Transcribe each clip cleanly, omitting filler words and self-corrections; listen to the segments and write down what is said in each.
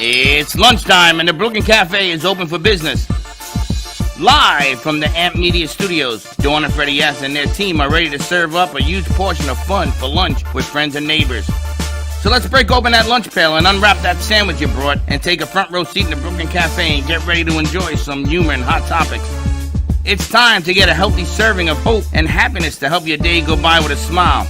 It's lunchtime and the Brooklyn Cafe is open for business. Live from the Amp Media Studios, Dawn and Freddie S. and their team are ready to serve up a huge portion of fun for lunch with friends and neighbors. So let's break open that lunch pail and unwrap that sandwich you brought and take a front row seat in the Brooklyn Cafe and get ready to enjoy some humor and hot topics. It's time to get a healthy serving of hope and happiness to help your day go by with a smile.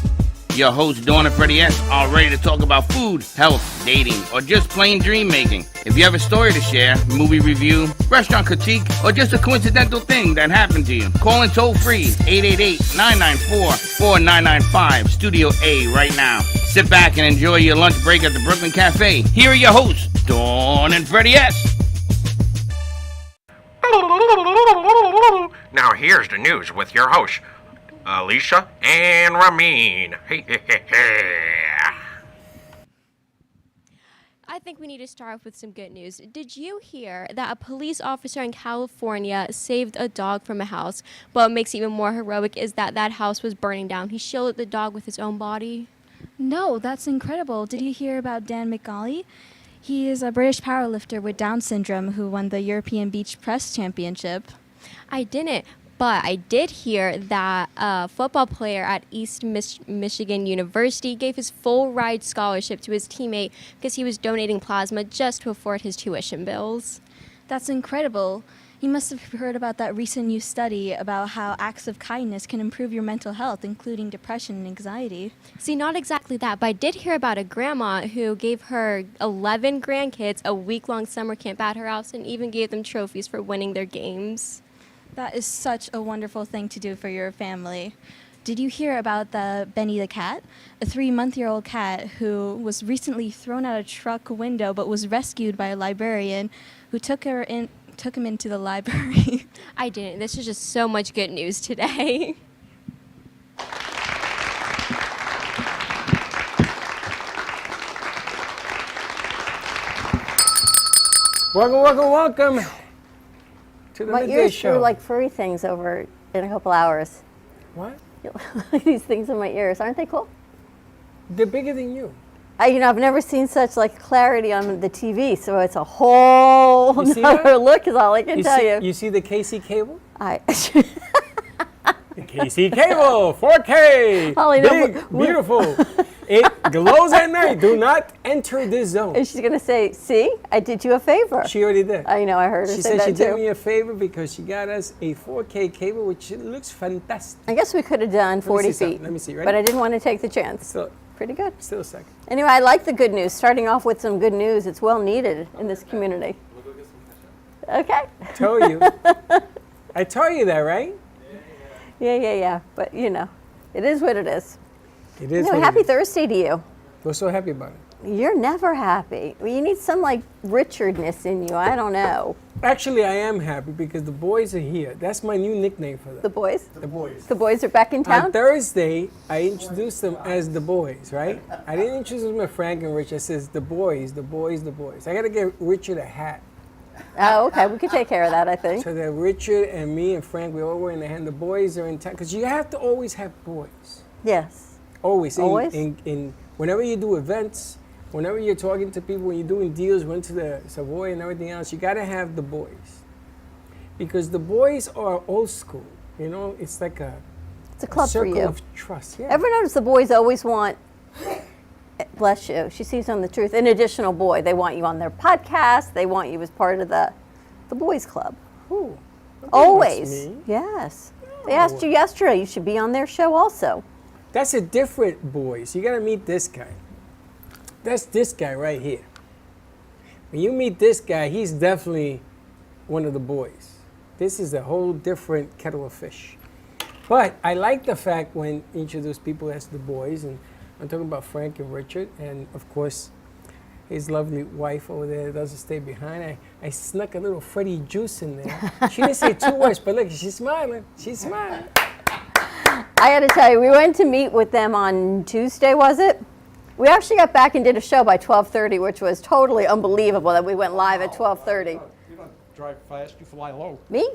Your hosts, Dawn and Freddie S., are ready to talk about food, health, dating, or just plain dream making. If you have a story to share, movie review, restaurant critique, or just a coincidental thing that happened to you, call in toll free 888-994-4995, Studio A right now. Sit back and enjoy your lunch break at the Brooklyn Cafe. Here are your hosts, Dawn and Freddie S. Now here's the news with your hosts, Alicia and Ramin. I think we need to start off with some good news. Did you hear that a police officer in California saved a dog from a house? But what makes it even more heroic is that that house was burning down. He shielded the dog with his own body. No, that's incredible. Did you hear about Dan McGauley? He is a British powerlifter with Down syndrome who won the European Beach Press Championship. I didn't. But I did hear that a football player at East Michigan University gave his full ride scholarship to his teammate because he was donating plasma just to afford his tuition bills. That's incredible. You must have heard about that recent new study about how acts of kindness can improve your mental health, including depression and anxiety. See, not exactly that, but I did hear about a grandma who gave her 11 grandkids a week-long summer camp at her house and even gave them trophies for winning their games. That is such a wonderful thing to do for your family. Did you hear about the Benny the cat? A 3-month-old cat who was recently thrown out a truck window but was rescued by a librarian who took him into the library. I didn't. This is just so much good news today. Welcome. To the My midday ears show. grew like furry things over in a couple hours. What? These things in my ears, aren't they cool? They're bigger than you. I've never seen such like clarity on the TV, so it's a whole nother look. Is all I can tell you. You see the KC cable? The KC cable, 4K, big, beautiful. It glows at night. Do not enter this zone. And she's gonna say, "See, I did you a favor." She already did. I know. I heard her she say said that she too. did me a favor because she got us a 4K cable, which looks fantastic. I guess we could have done 40 feet. Let me see. Ready? But I didn't want to take the chance. Still, pretty good. Still a second. Anyway, I like the good news. Starting off with some good news. It's well needed in this community. Okay. I told you that, right? Yeah. But it is what it is. It is. Happy Thursday to you. We're so happy about it. You're never happy. You need some like Richardness in you. I don't know. Actually, I am happy because the boys are here. That's my new nickname for them. The boys? The boys. The boys are back in town? On Thursday, I introduced them as the boys, right? I didn't introduce them as Frank and Rich. I says the boys. I got to get Richard a hat. Oh, okay. We could take care of that, I think. So that Richard and me and Frank, we all wearing the hand. The boys are in town. Because you have to always have boys. Yes. Always. Always? Whenever you do events, whenever you're talking to people, when you're doing deals, went to the Savoy and everything else, you got to have the boys. Because the boys are old school. It's like it's a club for you. Circle of trust. Yeah. Ever notice the boys always want, bless you, she sees on the truth, an additional boy. They want you on their podcast. They want you as part of the boys club. Ooh, always. Me. Yes. They asked you yesterday. You should be on their show also. That's a different boys. You got to meet this guy. That's this guy right here. When you meet this guy, he's definitely one of the boys. This is a whole different kettle of fish. But I like the fact when you introduce people as the boys, and I'm talking about Frank and Richard, and of course, his lovely wife over there doesn't stay behind. I snuck a little Freddie juice in there. She didn't say 2 words, but look, she's smiling. I got to tell you, we went to meet with them on Tuesday, was it? We actually got back and did a show by 12:30, which was totally unbelievable that we went live at 12:30. You don't drive fast, you fly low. Me?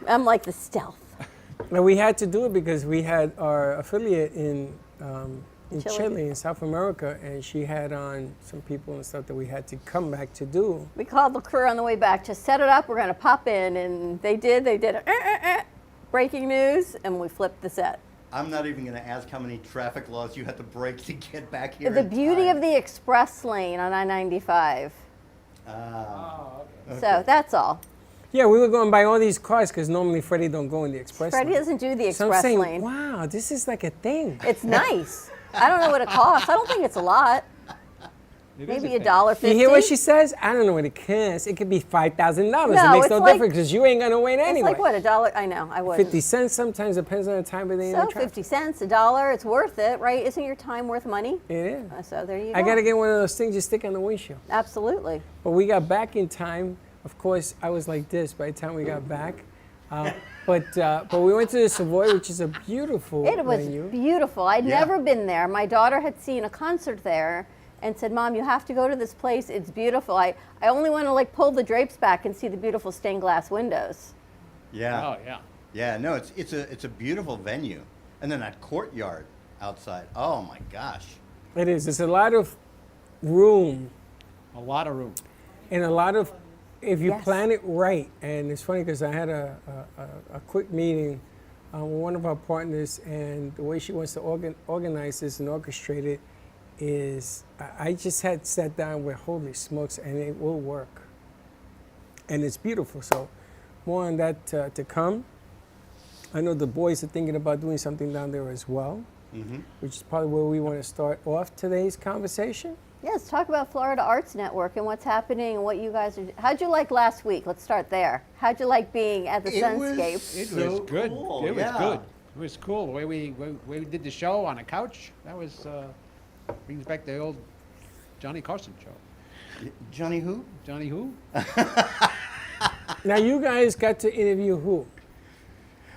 I'm like the stealth. Now we had to do it because we had our affiliate in in Chile, in South America, and she had on some people and stuff that we had to come back to do. We called the crew on the way back, just set it up, we're going to pop in. And they did it. Breaking news, and we flipped the set. I'm not even going to ask how many traffic laws you had to break to get back here. The beauty of the express lane on I-95. Okay. So that's all. Yeah, we were going by all these cars because normally Freddie don't go in the express Freddie lane. doesn't do the So I'm express saying, lane. wow, this is like a thing. It's nice. I don't know what it costs. I don't think it's a lot. It is Maybe a thing. $1.50. You hear what she says? I don't know what it costs. It could be $5,000. No, it makes it's no like- difference because you ain't gonna win It's anyway. like what, $1? I know, I would. 50 cents sometimes, depends on the time of day and So the traffic. 50 cents, $1, it's worth it, right? Isn't your time worth money? It is. So there you go. I gotta get one of those things you stick on the windshield. Absolutely. But we got back in time. Of course, I was like this by the time we got back. But we went to the Savoy, which is a beautiful It was venue. beautiful. I'd Yeah. never been there. My daughter had seen a concert there and said, Mom, you have to go to this place. It's beautiful. I only want to like pull the drapes back and see the beautiful stained glass windows. Yeah. Oh, yeah. Yeah, no, it's a beautiful venue. And then that courtyard outside. Oh my gosh. It is. There's a lot of room A lot of room. and a lot of, if you Yes. plan it right. And it's funny because I had a quick meeting with one of our partners, and the way she wants to organize this and orchestrate it is, I just had sat down with, holy smokes, and it will work. And it's beautiful. So more on that to come. I know the boys are thinking about doing something down there as well, which is probably where we want to start off today's conversation. Yes, talk about Florida Arts Network and what's happening and what you guys are. How'd you like last week? Let's start there. How'd you like being at the Sunscape? It So was good. cool, It was yeah. good. It was cool. The way we did the show on a couch, that was, brings back the old Johnny Carson show. Johnny who? Johnny who? Now you guys got to interview who?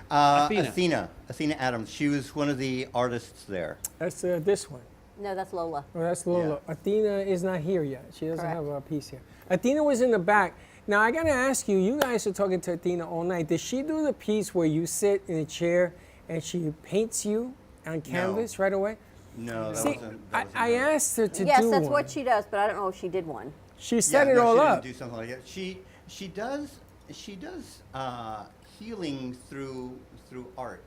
Athena. Athena Adams. She was one of the artists there. That's this one. No, that's Lola. Oh, that's Lola. Yeah. Athena is not here yet. She doesn't Correct. have a piece here. Athena was in the back. Now I gotta ask you. You guys are talking to Athena all night. Did she do the piece where you sit in a chair and she paints you on canvas right away? No, that See, wasn't. That I wasn't her. asked her to Yes, do that's one. what she does, but I don't know if she did one. She set Yeah, it no, all she up. didn't do something like that. She does healing through art.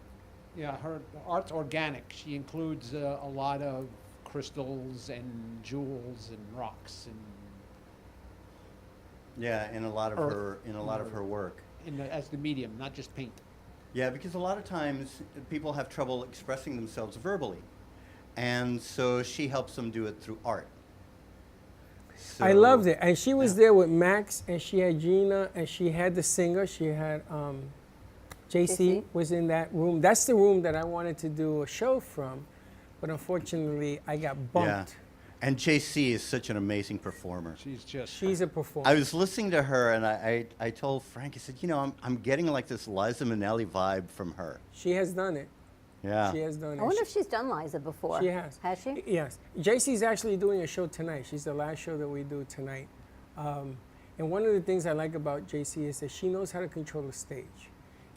Yeah, her art's organic. She includes a lot of crystals and jewels and rocks and Yeah, in a lot of Earth. her work. as the medium, not just paint. Yeah, because a lot of times people have trouble expressing themselves verbally, and so she helps them do it through art. I So- loved it. And she was Yeah. there with Max, and she had Gina, and she had the singer. She had JC JC. was in that room. That's the room that I wanted to do a show from, but unfortunately I got Yeah, bumped. and JC is such an amazing performer. She's just. She's a performer. I was listening to her, and I told Frank, I said, you know, I'm getting like this Liza Minnelli vibe from her. She has done it. Yeah. She has done it. I wonder if she's done Liza before. She has. Has she? Yes. JC's actually doing a show tonight. She's the last show that we do tonight. And one of the things I like about JC is that she knows how to control the stage.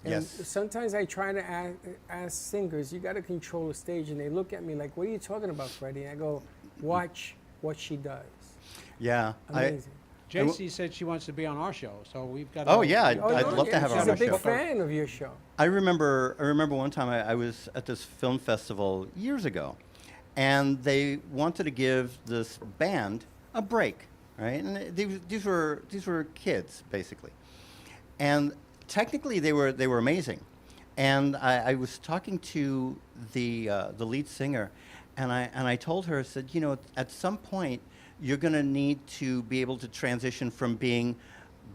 And Yes. sometimes I try to ask singers, you got to control the stage. And they look at me like, what are you talking about, Freddie? And I go, watch what she does. Yeah. Amazing. JC said she wants to be on our show, so we've got. Oh, yeah, Oh, I'd no, love to have her she's on a our big show. fan of your show. I remember one time I was at this film festival years ago, and they wanted to give this band a break, right? And these were kids basically, and technically they were amazing. And I was talking to the lead singer, and I told her, I said, you know, at some point you're going to need to be able to transition from being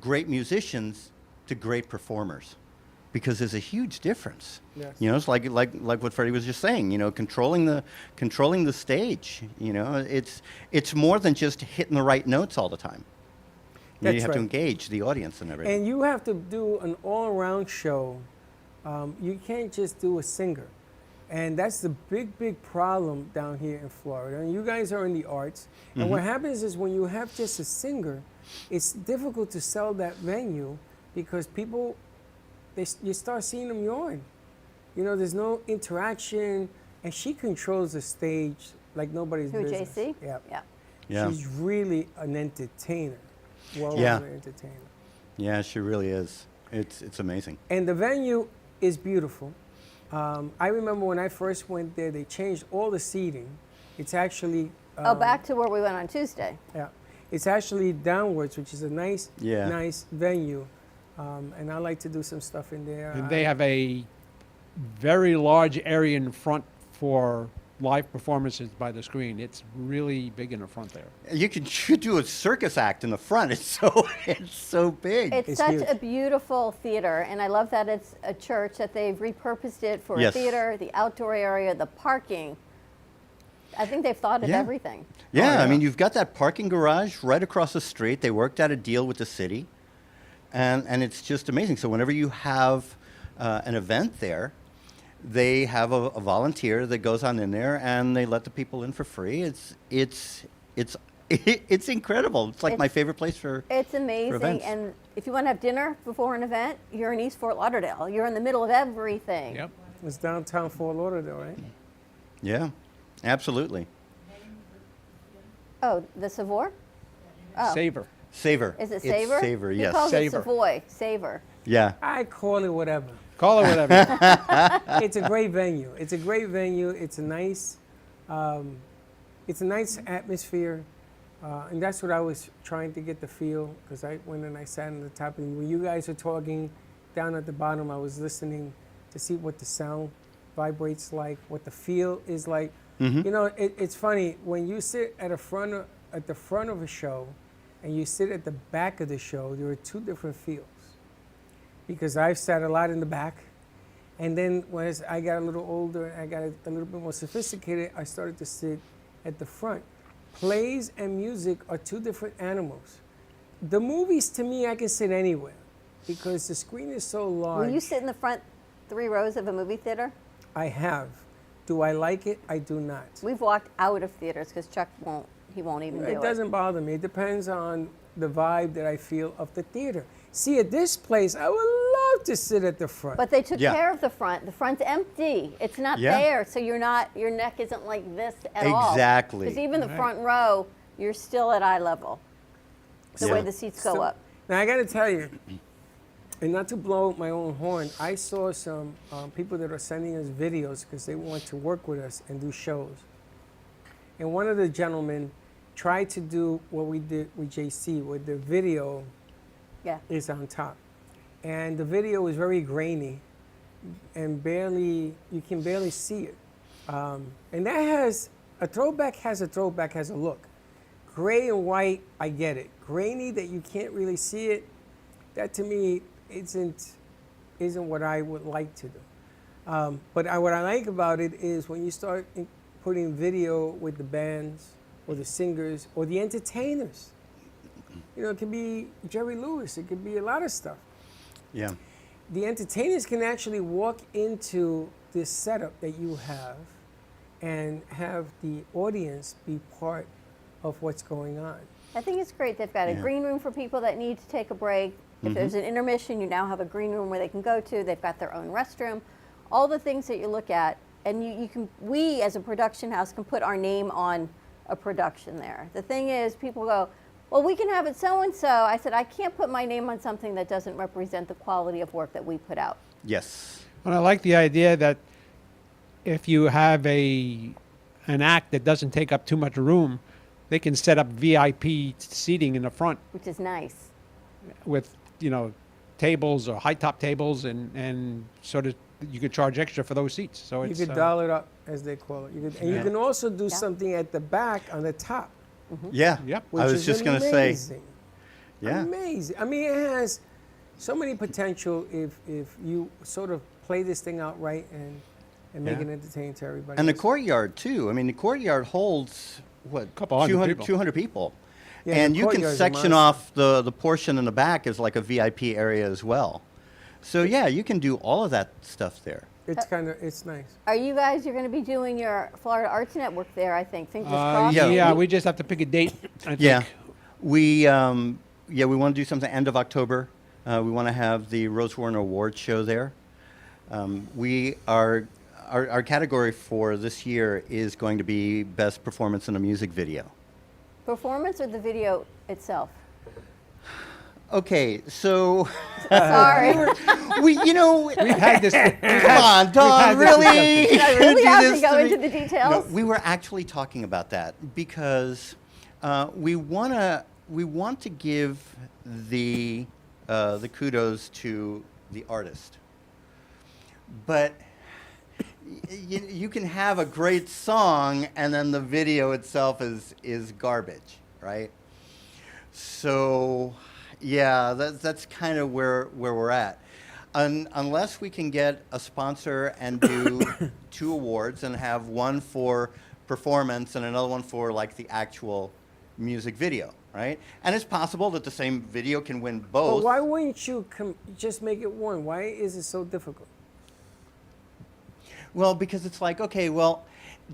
great musicians to great performers, because there's a huge difference. Yes. You know, it's like what Freddie was just saying. You know, controlling the stage. You know, it's more than just hitting the right notes all the time. You That's have to right. engage the audience and everything. And you have to do an all-around show. You can't just do a singer. And that's the big problem down here in Florida. And you guys are in the arts. And what happens is when you have just a singer, it's difficult to sell that venue because people, you start seeing them yawn. You know, there's no interaction. And she controls the stage like nobody's Who, business. JC? Yeah. Yeah. Yeah. She's really an entertainer. Well, Yeah. an entertainer. Yeah, she really is. It's amazing. And the venue is beautiful. I remember when I first went there, they changed all the seating. It's actually Back to where we went on Tuesday. yeah, it's actually downwards, which is a nice Yeah. nice venue. And I like to do some stuff in there. And they have a very large area in front for live performances by the screen. It's really big in the front there. You could do a circus act in the front. It's so big. It's It's such huge. a beautiful theater, and I love that it's a church, that they've repurposed it for Yes. a theater, the outdoor area, the parking. I think they've thought of Yeah. everything. Yeah, I mean, you've got that parking garage right across the street. They worked out a deal with the city, and it's just amazing. So whenever you have an event there, they have a volunteer that goes on in there, and they let the people in for free. It's incredible. It's like my It's- favorite place for It's amazing, events. and if you want to have dinner before an event, you're in East Fort Lauderdale. You're in the middle of everything. Yep. It's downtown Fort Lauderdale, right? Yeah, absolutely. Oh, the Savoy? Oh. Savor. Savor. Is it It's Savor? Savor, He yes. calls Savor. it Savoy. Savor. Yeah. I call it whatever. Call it whatever. It's a great venue. It's a great venue. It's a nice atmosphere, and that's what I was trying to get the feel. Because I went and I sat on the top, and when you guys were talking down at the bottom, I was listening to see what the sound vibrates like, what the feel is like. You know, it's funny when you sit at the front of a show, and you sit at the back of the show. There are two different feels. Because I've sat a lot in the back, and then as I got a little older and I got a little bit more sophisticated, I started to sit at the front. Plays and music are two different animals. The movies, to me, I can sit anywhere because the screen is so large. Will you sit in the front 3 rows of a movie theater? I have. Do I like it? I do not. We've walked out of theaters because Chuck won't even do it. It doesn't bother me. It depends on the vibe that I feel of the theater. See, at this place, I would love to sit at the front. But they took Yeah. care of the front. The front's empty. It's not Yeah. there, so your neck isn't like this at all. Exactly. Because even the front row, you're still at eye level. The Yeah. way the seats go up. Now, I got to tell you, and not to blow my own horn, I saw some people that are sending us videos because they want to work with us and do shows. And one of the gentlemen tried to do what we did with JC, where the video Yeah. is on top. And the video is very grainy and you can barely see it. And that has a throwback has a look. Gray and white, I get it. Grainy that you can't really see it, that to me isn't what I would like to do. But what I like about it is when you start putting video with the bands or the singers or the entertainers. You know, it could be Jerry Lewis. It could be a lot of stuff. Yeah. The entertainers can actually walk into this setup that you have and have the audience be part of what's going on. I think it's great. They've got a Yeah. green room for people that need to take a break. If there's an intermission, you now have a green room where they can go to. They've got their own restroom. All the things that you look at, and we as a production house can put our name on a production there. The thing is, people go, well, we can have it so-and-so. I said, I can't put my name on something that doesn't represent the quality of work that we put out. Yes. And I like the idea that if you have an act that doesn't take up too much room, they can set up VIP seating in the front Which is nice. with, tables or high top tables and sort of you could charge extra for those seats. So You it's could dial it up, as they call it. And you Yeah. can also do Yeah. something at the back on the top. Yeah. Yep. Which I was is just going to say. amazing. Yeah. Amazing. I mean, it has so many potential if you sort of play this thing out right and make Yeah. it entertaining to everybody. And the else. courtyard too. I mean, the courtyard holds what? Couple hundred people. 200 people. Yeah, And the you can courtyard's a section monster. off the portion in the back as like a VIP area as well. So yeah, you can do all of that stuff there. It's nice. Are you guys, you're going to be doing your Florida Arts Network there, I think. Fingers yeah, crossed. Yeah. we just have to pick a date. I think. Yeah. We want to do something end of October. We want to have the Rose Warren Award show there. We are our category for this year is going to be best performance in a music video. Performance or the video itself? Okay, so Sorry. we've had this. Come on, Dawn, really? I You really do have to this go me? into the details. No, we were actually talking about that because we want to give the kudos to the artist, but you can have a great song and then the video itself is garbage, right? So, yeah, that's kind of where we're at. Unless we can get a sponsor and do 2 awards and have one for performance and another one for like the actual music video, right? And it's possible that the same video can win both. But why wouldn't you just make it one? Why is it so difficult? Well, because it's like, okay, well,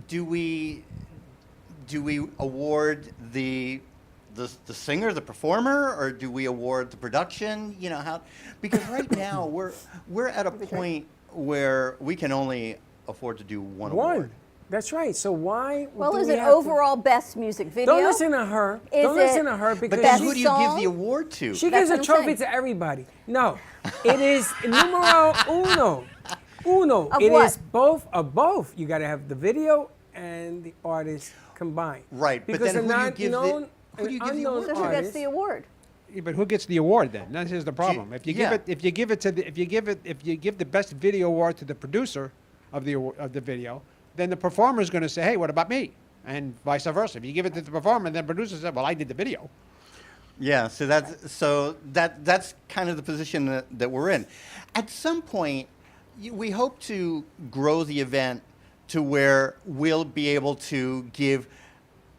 do we award the singer, the performer, or do we award the production? You know how? Because right now we're at a point where we can only afford to do one award. That's right. So why? Well, do is we it have to- overall best music video? Don't listen to her. Is Don't listen it to her because But then best who do you song? give the award to? she That's gives a what I'm trophy saying. to everybody. No, it is numero uno. Uno. Of It what? is both of both. You got to have the video and the artist combined. Right, but Because then they're who do you not give the- known, who do you give the unknown award So to? who gets artists. the award? Yeah, but who gets the award then? This is the problem. If you yeah. give the best video award to the producer of the video, then the performer is going to say, "Hey, what about me?" And vice versa. If you give it to the performer, then the producer says, "Well, I did the video." Yeah, so that's kind of the position that we're in. At some point, we hope to grow the event to where we'll be able to give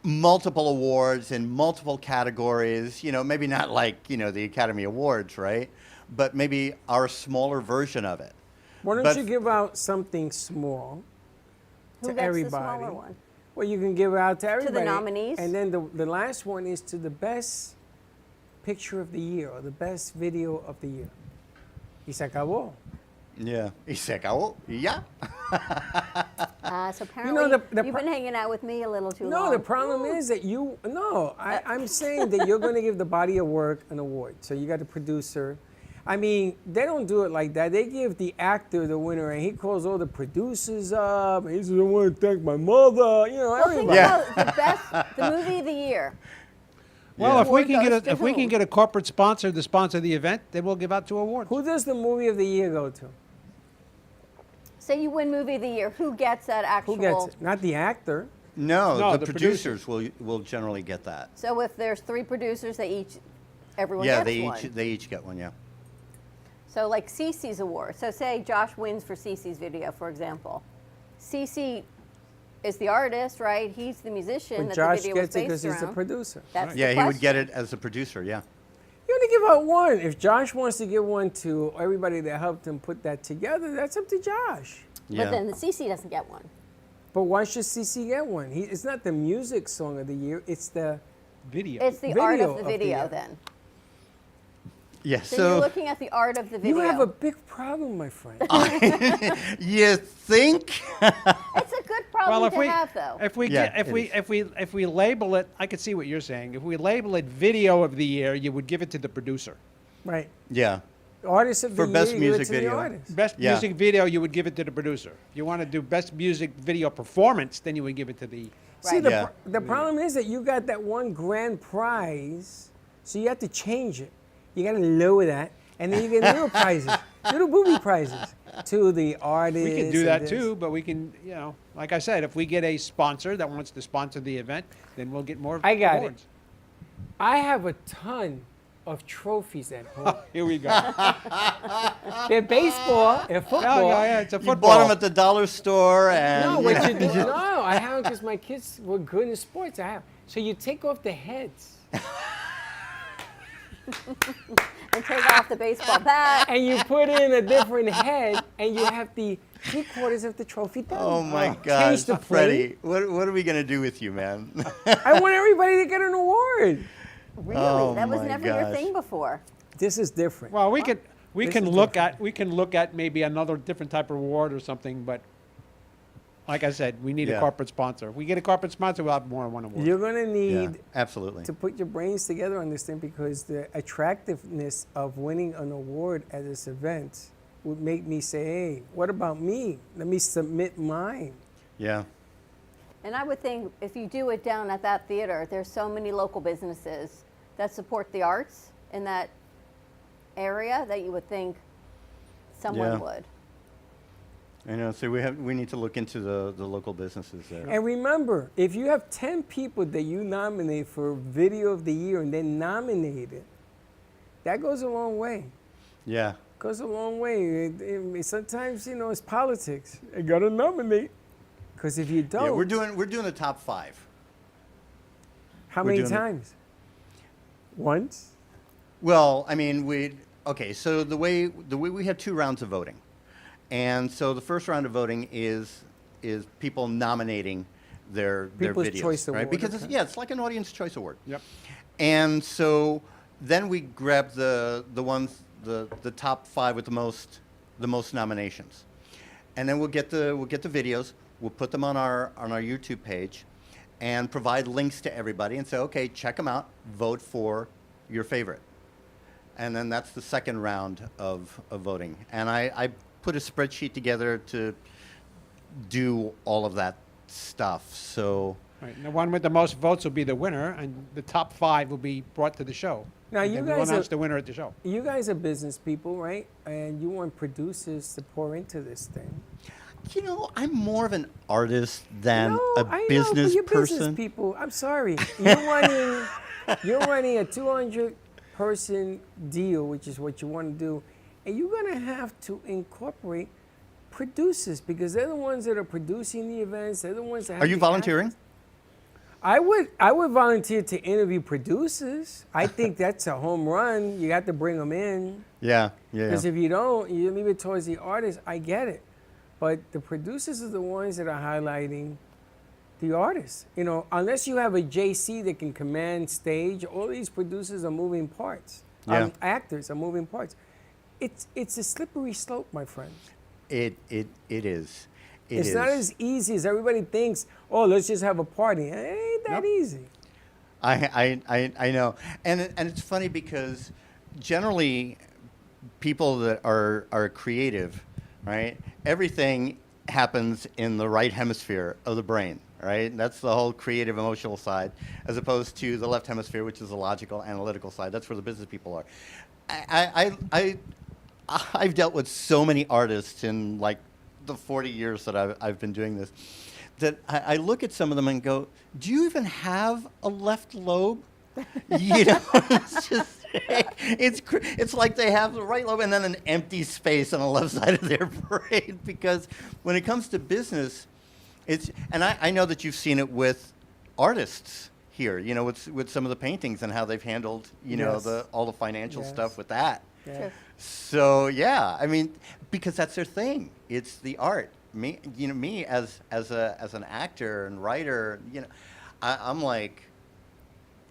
multiple awards in multiple categories. You know, maybe not like the Academy Awards, right? But maybe our smaller version of it. Why don't But- you give out something small Who to gets everybody? the smaller one? Well, you can give out to everybody. nominees? And then the last one is to the best picture of the year or the best video of the year. Y se acabó. Yeah. Y se acabó. Y ya. So apparently the you've been hanging out with me a little too long. No, the problem is that I'm saying that you're going to give the body of work an award. So you got the producer. I mean, they don't do it like that. They give the actor the winner, and he calls all the producers up, and he says, "I want to thank my mother." Well, think everybody. about the movie of the year. Well, Yeah. if we Award can goes to if we can whom? get a corporate sponsor to sponsor the event, then we'll give out 2 awards. Who does the movie of the year go to? Say you win movie of the year. Who gets that actual? Who gets it? Not the actor. No, No, the the producers will generally get that. So if there's 3 producers, everyone Yeah, gets one. they each get one. Yeah. So like Cece's award. So say Josh wins for Cece's video, for example. Cece is the artist, right? He's the musician But that Josh the video gets was it because based he's the around. producer. That's Yeah, the he would get question. it as a producer. Yeah. You only give out one. If Josh wants to give one to everybody that helped him put that together, that's up to Josh. Yeah. But then the Cece doesn't get one. But why should CC get one? It's not the music song of the year. It's the Video. It's the art Video of the of the video year. then. Yeah. So you're looking at the art of the video. You have a big problem, my friend. You think? It's a good problem well, to have, though. if we label it, I could see what you're saying. If we label it video of the year, you would give it to the producer. Right. Yeah. Artist of For the best year, you give it music to the video. artist. Best Yeah. music video, you would give it to the producer. If you want to do best music video performance, then you would give it to the. See, Right. Yeah. the problem is that you got that one grand prize, so you have to change it. You got to lower that, and then you get little prizes, little booby prizes to the artist. We can do and that this. too, but we can, like I said, if we get a sponsor that wants to sponsor the event, then we'll get more I got it. awards. I have a ton of trophies at home. Here we go. They're baseball and football. yeah, it's a You football. bought them at the dollar store and. No, you what know. you do, no, I have because my kids were good in sports. I have. So you take off the heads And take off the baseball bat. and you put in a different head, and you have the 3/4 of the trophy done. Oh my Change gosh, the plate. Freddie, what are we gonna do with you, man? I want everybody to get an award. Really? Oh That was my never your gosh. thing before. This is different. Well, we This can is look at maybe another different type of award or something, but Like I said, we need a Yeah. corporate sponsor. If we get a corporate sponsor, we'll have more than one award. You're gonna Yeah, need absolutely. to put your brains together on this thing because the attractiveness of winning an award at this event would make me say, hey, what about me? Let me submit mine. Yeah. And I would think if you do it down at that theater, there's so many local businesses that support the arts in that area that you would think someone Yeah. would. I know. So we need to look into the local businesses there. And remember, if you have 10 people that you nominate for Video of the Year and then nominate it, that goes a long way. Yeah. Goes a long way. Sometimes, it's politics. You got to nominate. Because if you don't, Yeah, we're doing the top 5. how we're many doing it. times? Once? Well, I mean, okay. So the way we have 2 rounds of voting, and so the first round of voting is people nominating their People's videos, Choice right? Award, Because okay. it's like an Audience Choice Award. Yep. And so then we grab the ones the top 5 with the most nominations, and then we'll get the videos. We'll put them on our YouTube page, and provide links to everybody, and say, okay, check them out. Vote for your favorite, and then that's the second round of voting. And I put a spreadsheet together to do all of that stuff. So Right. And the one with the most votes will be the winner, and the top 5 will be brought to the show. Now, And you then guys we'll are- announce the winner at the show. You guys are business people, right? And you want producers to pour into this thing. I'm more of an artist than No, a I know, business but you're person. business people. I'm sorry. You're running a 200-person deal, which is what you want to do, and you're going to have to incorporate producers because they're the ones that are producing the events. They're the ones that have Are you the volunteering? actors. I would volunteer to interview producers. I think that's a home run. You have to bring them in. Yeah. Because if you don't, you leave it towards the artist. I get it. But the producers are the ones that are highlighting the artists. Unless you have a JC that can command stage, all these producers are moving parts. Yeah. Actors are moving parts. It's a slippery slope, my friend. It is. It's not as easy as everybody thinks. Oh, let's just have a party. It ain't that easy. I know, and it's funny because generally people that are creative, right? Everything happens in the right hemisphere of the brain, right? That's the whole creative emotional side, as opposed to the left hemisphere, which is the logical analytical side. That's where the business people are. I've dealt with so many artists in like the 40 years that I've been doing this, that I look at some of them and go, do you even have a left lobe? It's just, it's like they have the right lobe and then an empty space on the left side of their brain. Because when it comes to business, and I know that you've seen it with artists here, with some of the paintings and how they've handled, Yes. all the financial Yes. stuff with that. Yeah. Sure. So yeah, I mean, because that's their thing. It's the art. Me as an actor and writer, I'm like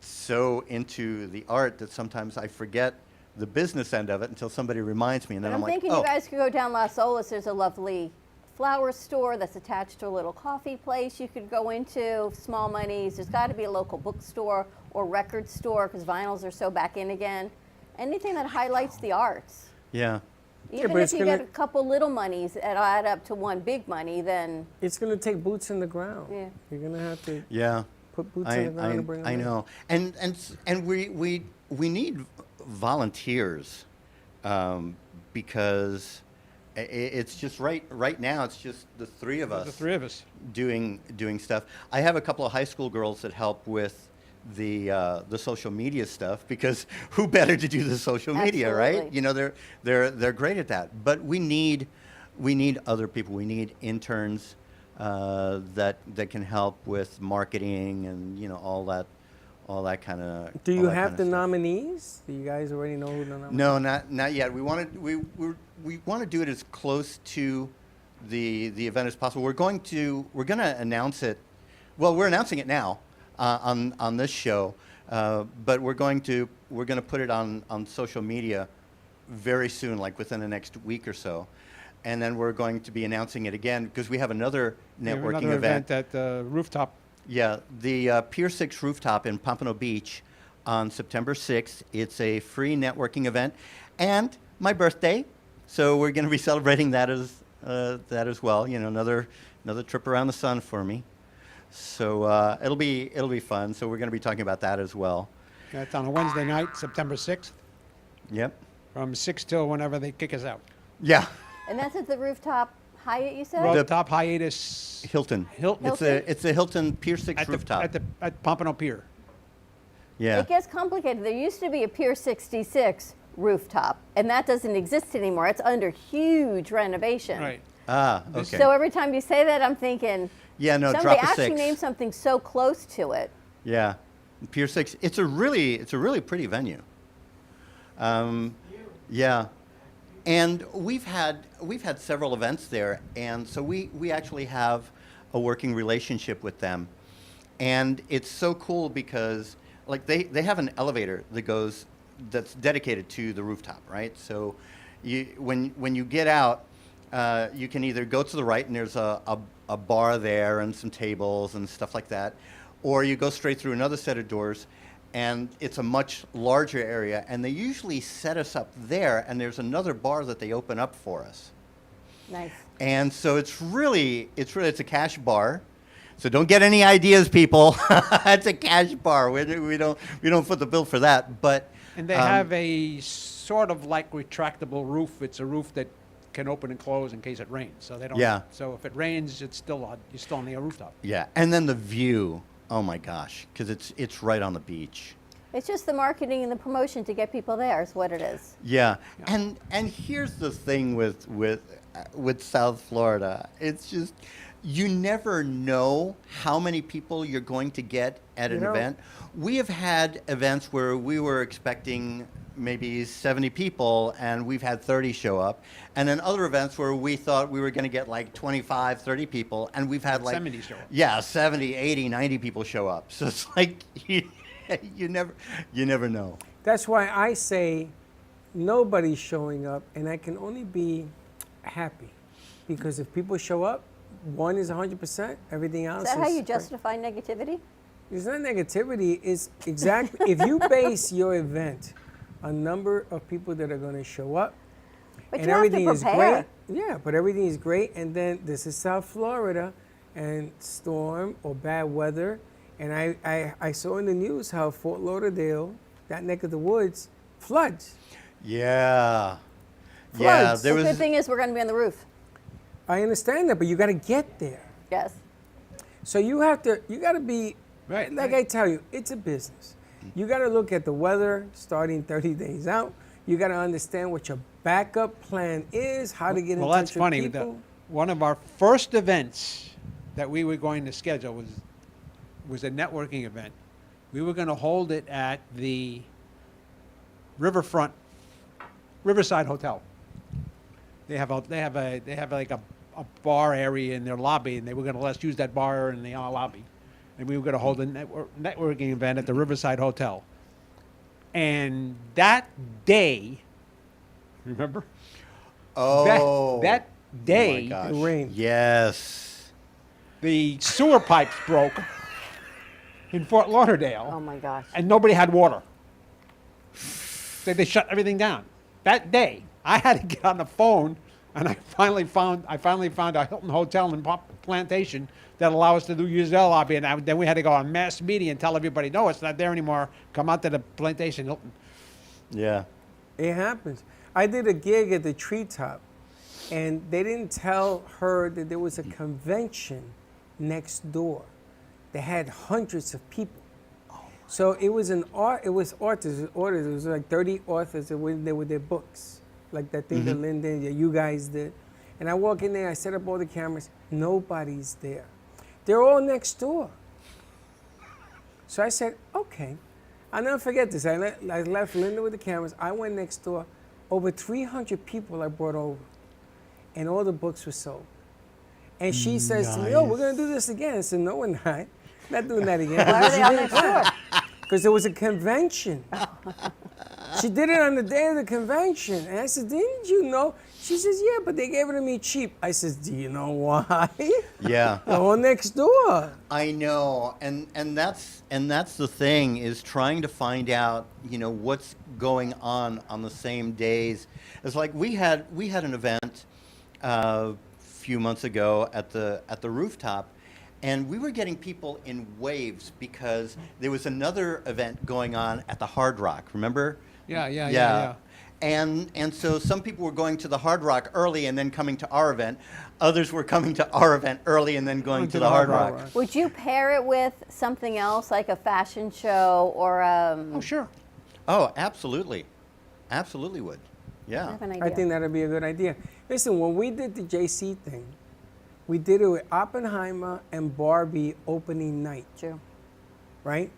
so into the art that sometimes I forget the business end of it until somebody reminds me, and then But I'm like, thinking oh, you guys could go down Las Olas. There's a lovely flower store that's attached to a little coffee place you could go into, small monies. There's got to be a local bookstore or record store because vinyls are so back in again. Anything that highlights the arts. yeah, Even but if it's you gonna- get a couple little monies that add up to one big money, then It's going to take boots in the ground. Yeah. You're going to have to yeah. put boots in the ground and bring them I in. know, and we need volunteers because it's just right now. It's just the 3 of us. The 3 of us. doing stuff. I have a couple of high school girls that help with the social media stuff because who better to do the social media, right? Absolutely. They're great at that. But we need other people. We need interns that can help with marketing and all that kind of. Do you have the nominees? Do you guys already know who the nominees? No, not yet. We want to do it as close to the event as possible. We're going to announce it. Well, we're announcing it now on this show, but we're going to put it on social media very soon, like within the next week or so, and then we're going to be announcing it again because we have another We have networking another event. at the rooftop. Yeah, the Pier 6 rooftop in Pompano Beach on September 6th. It's a free networking event, and my birthday, so we're going to be celebrating that as well. You know, another trip around the sun for me. So it'll be fun. So we're going to be talking about that as well. That's on a Wednesday night, September 6th, Yep. from 6 till whenever they kick us out. Yeah. And that's at the rooftop Hyatt, you said? Rooftop hiatus Hilton. Hilton. It's a Hilton Pier 6 rooftop. At Pompano Pier. Yeah. It gets complicated. There used to be a Pier 66 rooftop, and that doesn't exist anymore. It's under huge renovation. Right. Ah, okay. So every time you say that, I'm thinking, Yeah, no, somebody drop a actually 6. named something so close to it. Yeah, Pier 6. It's a really pretty venue. Yeah, and we've had several events there, and so we actually have a working relationship with them, and it's so cool because like they have an elevator that's dedicated to the rooftop, right? So when you get out, you can either go to the right and there's a bar there and some tables and stuff like that, or you go straight through another set of doors, and it's a much larger area, and they usually set us up there, and there's another bar that they open up for us. Nice. And so it's a cash bar. So don't get any ideas, people. It's a cash bar. We don't foot the bill for that. But And they have a sort of like retractable roof. It's a roof that can open and close in case it rains. So they don't. Yeah. So if it rains, you're still on the rooftop. yeah, and then the view. Oh my gosh, because it's right on the beach. It's just the marketing and the promotion to get people there is what it is. Yeah, and here's the thing with South Florida. It's just you never know how many people you're going to get at an event. We have had events where we were expecting maybe 70 people and we've had 30 show up, and then other events where we thought we were going to get like 25, 30 people, and we've had like 70 show up. Yeah, 70, 80, 90 people show up. So it's like you never know. That's why I say nobody's showing up, and I can only be happy because if people show up, one is 100%, everything else Is is. that how you justify negativity? It's not negativity. It's exactly if you base your event on number of people that are going to show up, But and you have to everything is prepare. great. Yeah, but everything is great, and then this is South Florida, and storm or bad weather, and I saw in the news how Fort Lauderdale, that neck of the woods, floods. Yeah. Floods. Yeah, The there good was thing is we're going to be on the roof. I understand that, but you got to get there. Yes. So you got to be, Right, like right. I tell you, it's a business. You got to look at the weather starting 30 days out. You got to understand what your backup plan is, how to get in Well, touch that's with funny. people. One of our first events that we were going to schedule was a networking event. We were going to hold it at the Riverside Hotel. They have like a bar area in their lobby, and they were going to let us use that bar in the lobby. And we were going to hold a networking event at the Riverside Hotel. And that day, remember? oh that day, my gosh. It rained. Yes. the sewer pipes broke in Fort Lauderdale, Oh my gosh. and nobody had water. So they shut everything down. That day, I had to get on the phone, and I finally found a Hilton Hotel in Plantation that allowed us to use their lobby, and then we had to go on mass media and tell everybody, no, it's not there anymore. Come out to the Plantation Hilton. Yeah. It happens. I did a gig at the Treetop, and they didn't tell her that there was a convention next door. They had hundreds of people. So it was authors. It was like 30 authors that went there with their books, like that thing that Lyndon, that you guys did. And I walk in there, I set up all the cameras. Nobody's there. They're all next door. So I said, okay. I'll never forget this. I left Linda with the cameras. I went next door. Over 300 people I brought over. And all the books were sold. And she says to me, oh, we're going to do this again. I said, no, we're not. Not doing that again. Why are they all next door? Because there was a convention. She did it on the day of the convention. And I said, didn't you know? She says, yeah, but they gave it to me cheap. I says, do you know why? Yeah. Go next door. I know, and that's the thing, is trying to find out, what's going on the same days. It's like we had an event a few months ago at the rooftop, and we were getting people in waves because there was another event going on at the Hard Rock. Remember? Yeah. And so some people were going to the Hard Rock early and then coming to our event. Others were coming to our event early and then going to the Hard Rock. Would you pair it with something else, like a fashion show or Oh, sure. Oh, absolutely. Absolutely would. Yeah. I have an idea. I think that'd be a good idea. Listen, when we did the JC thing, we did it with Oppenheimer and Barbie opening night. True. Right?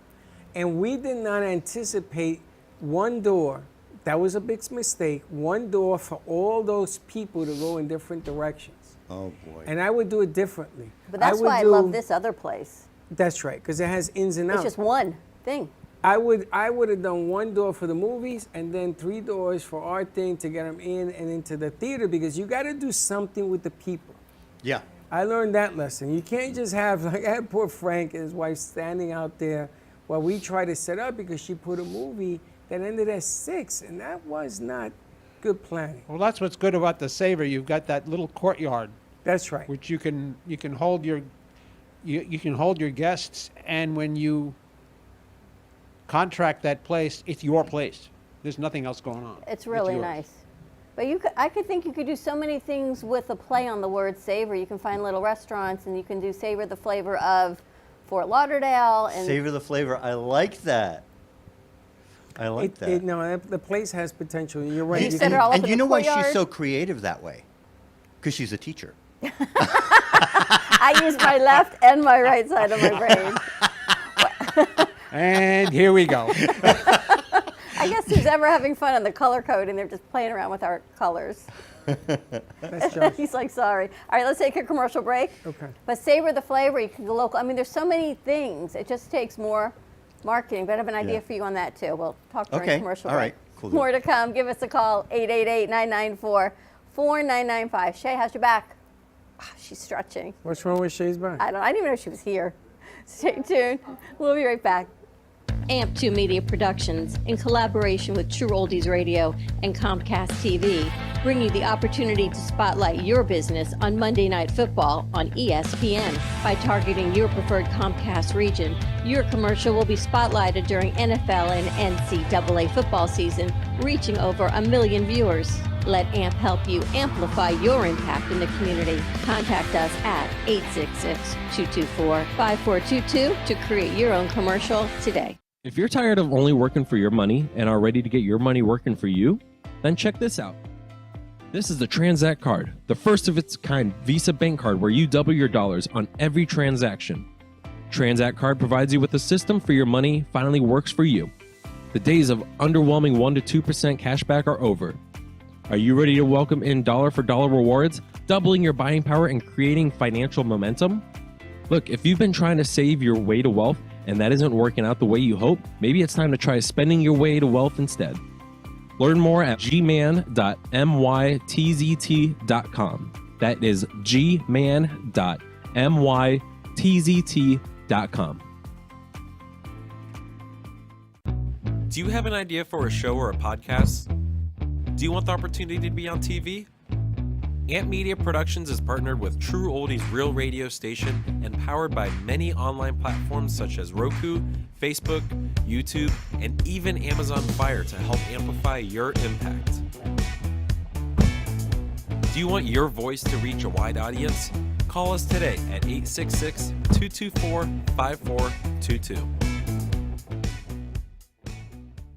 And we did not anticipate one door. That was a big mistake. One door for all those people to go in different directions. Oh, boy. And I would do it differently. But that's why I love this other place. That's right, because it has ins and outs. It's just one thing. I would have done one door for the movies and then 3 doors for our thing to get them in and into the theater, because you got to do something with the people. Yeah. I learned that lesson. You can't just have, like I had poor Frank and his wife standing out there while we tried to set up, because she put a movie that ended at 6, and that was not good planning. Well, that's what's good about the Savor. You've got that little courtyard, That's right. which you can hold your guests, and when you contract that place, it's your place. There's nothing else going on. It's really yours. nice. But I could think you could do so many things with a play on the word savor. You can find little restaurants, and you can do savor the flavor of Fort Lauderdale. And Savor the flavor. I like that. I like that. No, the place has potential. You're right. You set it all up And in you the know why courtyard? she's so creative that way? Because she's a teacher. I use my left and my right side of my brain. And here we go. I guess who's ever having fun on the color code and they're just playing around with our colors. That's Josh. He's like, sorry. All right, let's take a commercial break. Okay. But savor the flavor. You can go local. I mean, there's so many things. It just takes more marketing. But I have an idea for you on that too. We'll talk during commercial All break. right. Cool. More to come. Give us a call, 888-994-4995. Shay, how's your back? Ah, she's stretching. What's wrong with Shay's back? I didn't even know she was here. Stay tuned. We'll be right back. AMP2 Media Productions, in collaboration with True Oldies Radio and Comcast TV, bring you the opportunity to spotlight your business on Monday Night Football on ESPN. By targeting your preferred Comcast region, your commercial will be spotlighted during NFL and NCAA football season, reaching over 1 million viewers. Let AMP help you amplify your impact in the community. Contact us at 866-224-5422 to create your own commercial today. If you're tired of only working for your money and are ready to get your money working for you, then check this out. This is the Transact card, the first of its kind Visa bank card where you double your dollars on every transaction. Transact card provides you with a system for your money finally works for you. The days of underwhelming 1% to 2% cashback are over. Are you ready to welcome in dollar for dollar rewards, doubling your buying power and creating financial momentum? Look, if you've been trying to save your way to wealth and that isn't working out the way you hope, maybe it's time to try spending your way to wealth instead. Learn more at gman.mytzt.com. That is gman.mytzt.com. Do you have an idea for a show or a podcast? Do you want the opportunity to be on TV? AMP Media Productions is partnered with True Oldies Real Radio Station and powered by many online platforms such as Roku, Facebook, YouTube, and even Amazon Fire to help amplify your impact. Do you want your voice to reach a wide audience? Call us today at 866-224-5422.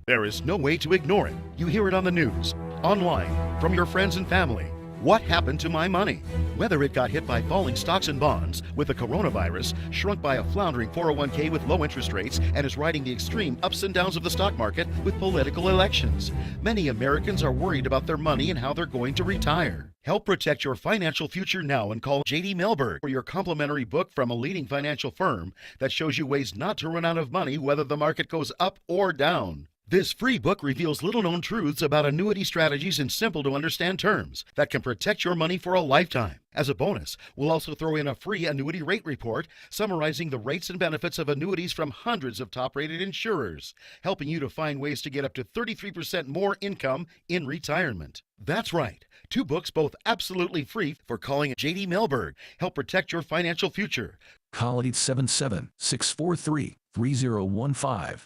There is no way to ignore it. You hear it on the news, online, from your friends and family. What happened to my money? Whether it got hit by falling stocks and bonds, with the coronavirus, shrunk by a floundering 401k with low interest rates, and is riding the extreme ups and downs of the stock market with political elections. Many Americans are worried about their money and how they're going to retire. Help protect your financial future now and call J.D. Milberg for your complimentary book from a leading financial firm that shows you ways not to run out of money whether the market goes up or down. This free book reveals little-known truths about annuity strategies in simple-to-understand terms that can protect your money for a lifetime. As a bonus, we'll also throw in a free annuity rate report summarizing the rates and benefits of annuities from hundreds of top-rated insurers, helping you to find ways to get up to 33% more income in retirement. That's right. 2 books, both absolutely free, for calling J.D. Mellberg. Help protect your financial future. Call 877-643-3015.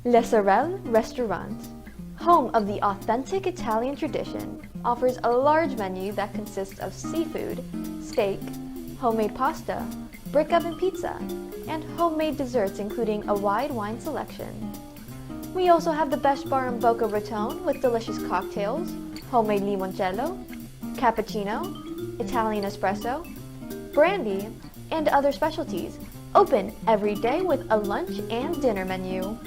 Le Sorel Restaurant, home of the authentic Italian tradition, offers a large menu that consists of seafood, steak, homemade pasta, brick oven pizza, and homemade desserts including a wide wine selection. We also have the best bar in Boca Raton with delicious cocktails, homemade limoncello, cappuccino, Italian espresso, brandy, and other specialties, open every day with a lunch and dinner menu.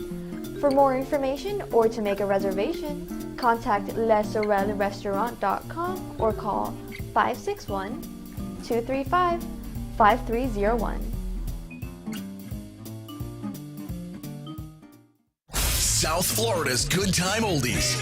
For more information or to make a reservation, contact lesorelrestaurant.com or call 561-235-5301. South Florida's Good Time Oldies.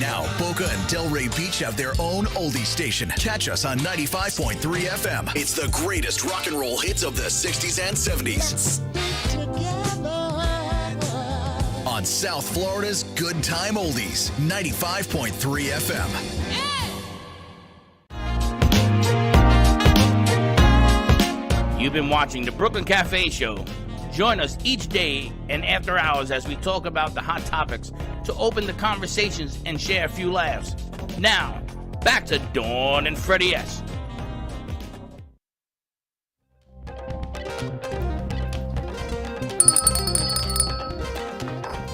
Now, Boca and Delray Beach have their own oldie station. Catch us on 95.3 FM. It's the greatest rock and roll hits of the 60s and 70s. On South Florida's Good Time Oldies, 95.3 FM. You've been watching the Brooklyn Cafe Show. Join us each day and after hours as we talk about the hot topics to open the conversations and share a few laughs. Now, back to Dawn and Freddie S.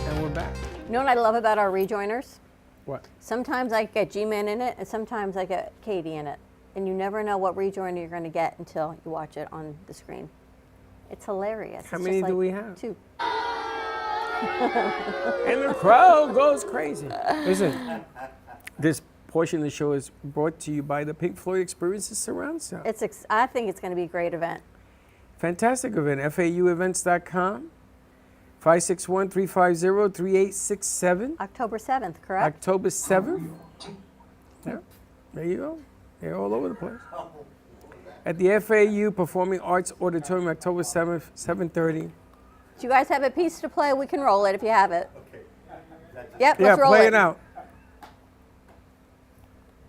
And we're back. You know what I love about our rejoiners? What? Sometimes I get G-Man in it, and sometimes I get Katie in it. And you never know what rejoiner you're going to get until you watch it on the screen. It's hilarious. How It's many just do like we have? 2. And the crowd goes crazy. Listen, this portion of the show is brought to you by the Pink Floyd Experiences Surround Sound. I think it's going to be a great event. Fantastic event. FAUevents.com. 561-350-3867. October 7th, correct? October 7th. Yeah, there you go. They're all over the place. At the FAU Performing Arts Auditorium, October 7th, 7:30. Do you guys have a piece to play? We can roll it if you have it. Okay. Yep, Yeah, let's roll play it. it out.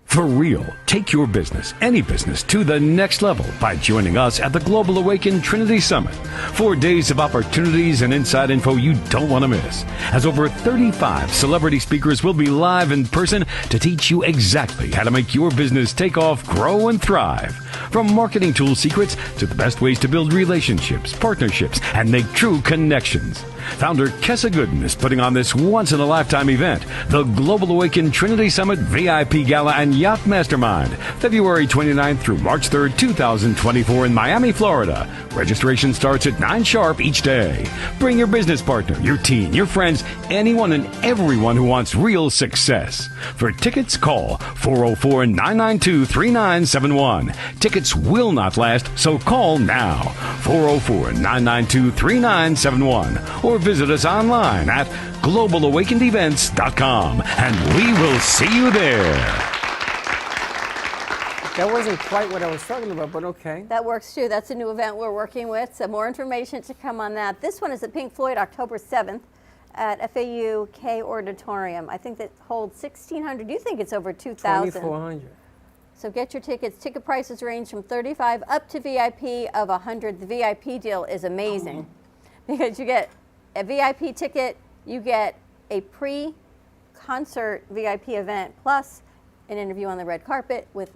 For real, take your business, any business, to the next level by joining us at the Global Awaken Trinity Summit. 4 days of opportunities and inside info you don't want to miss. As over 35 celebrity speakers will be live in person to teach you exactly how to make your business take off, grow, and thrive. From marketing tool secrets to the best ways to build relationships, partnerships, and make true connections. Founder Kessa Gooden is putting on this once-in-a-lifetime event, the Global Awaken Trinity Summit VIP Gala and Yacht Mastermind, February 29th through March 3rd, 2024 in Miami, Florida. Registration starts at 9 sharp each day. Bring your business partner, your team, your friends, anyone and everyone who wants real success. For tickets, call 404-992-3971. Tickets will not last, so call now. 404-992-3971. Or visit us online at globalawakenedevents.com, and we will see you there. That wasn't quite what I was talking about, but okay. That works too. That's a new event we're working with. So more information to come on that. This one is at Pink Floyd, October 7th at FAU K Auditorium. I think that holds 1,600. You think it's over 2,000? 2,400. So get your tickets. Ticket prices range from $35 up to VIP of $100. The VIP deal is amazing because you get a VIP ticket, you get a pre-concert VIP event plus an interview on the red carpet with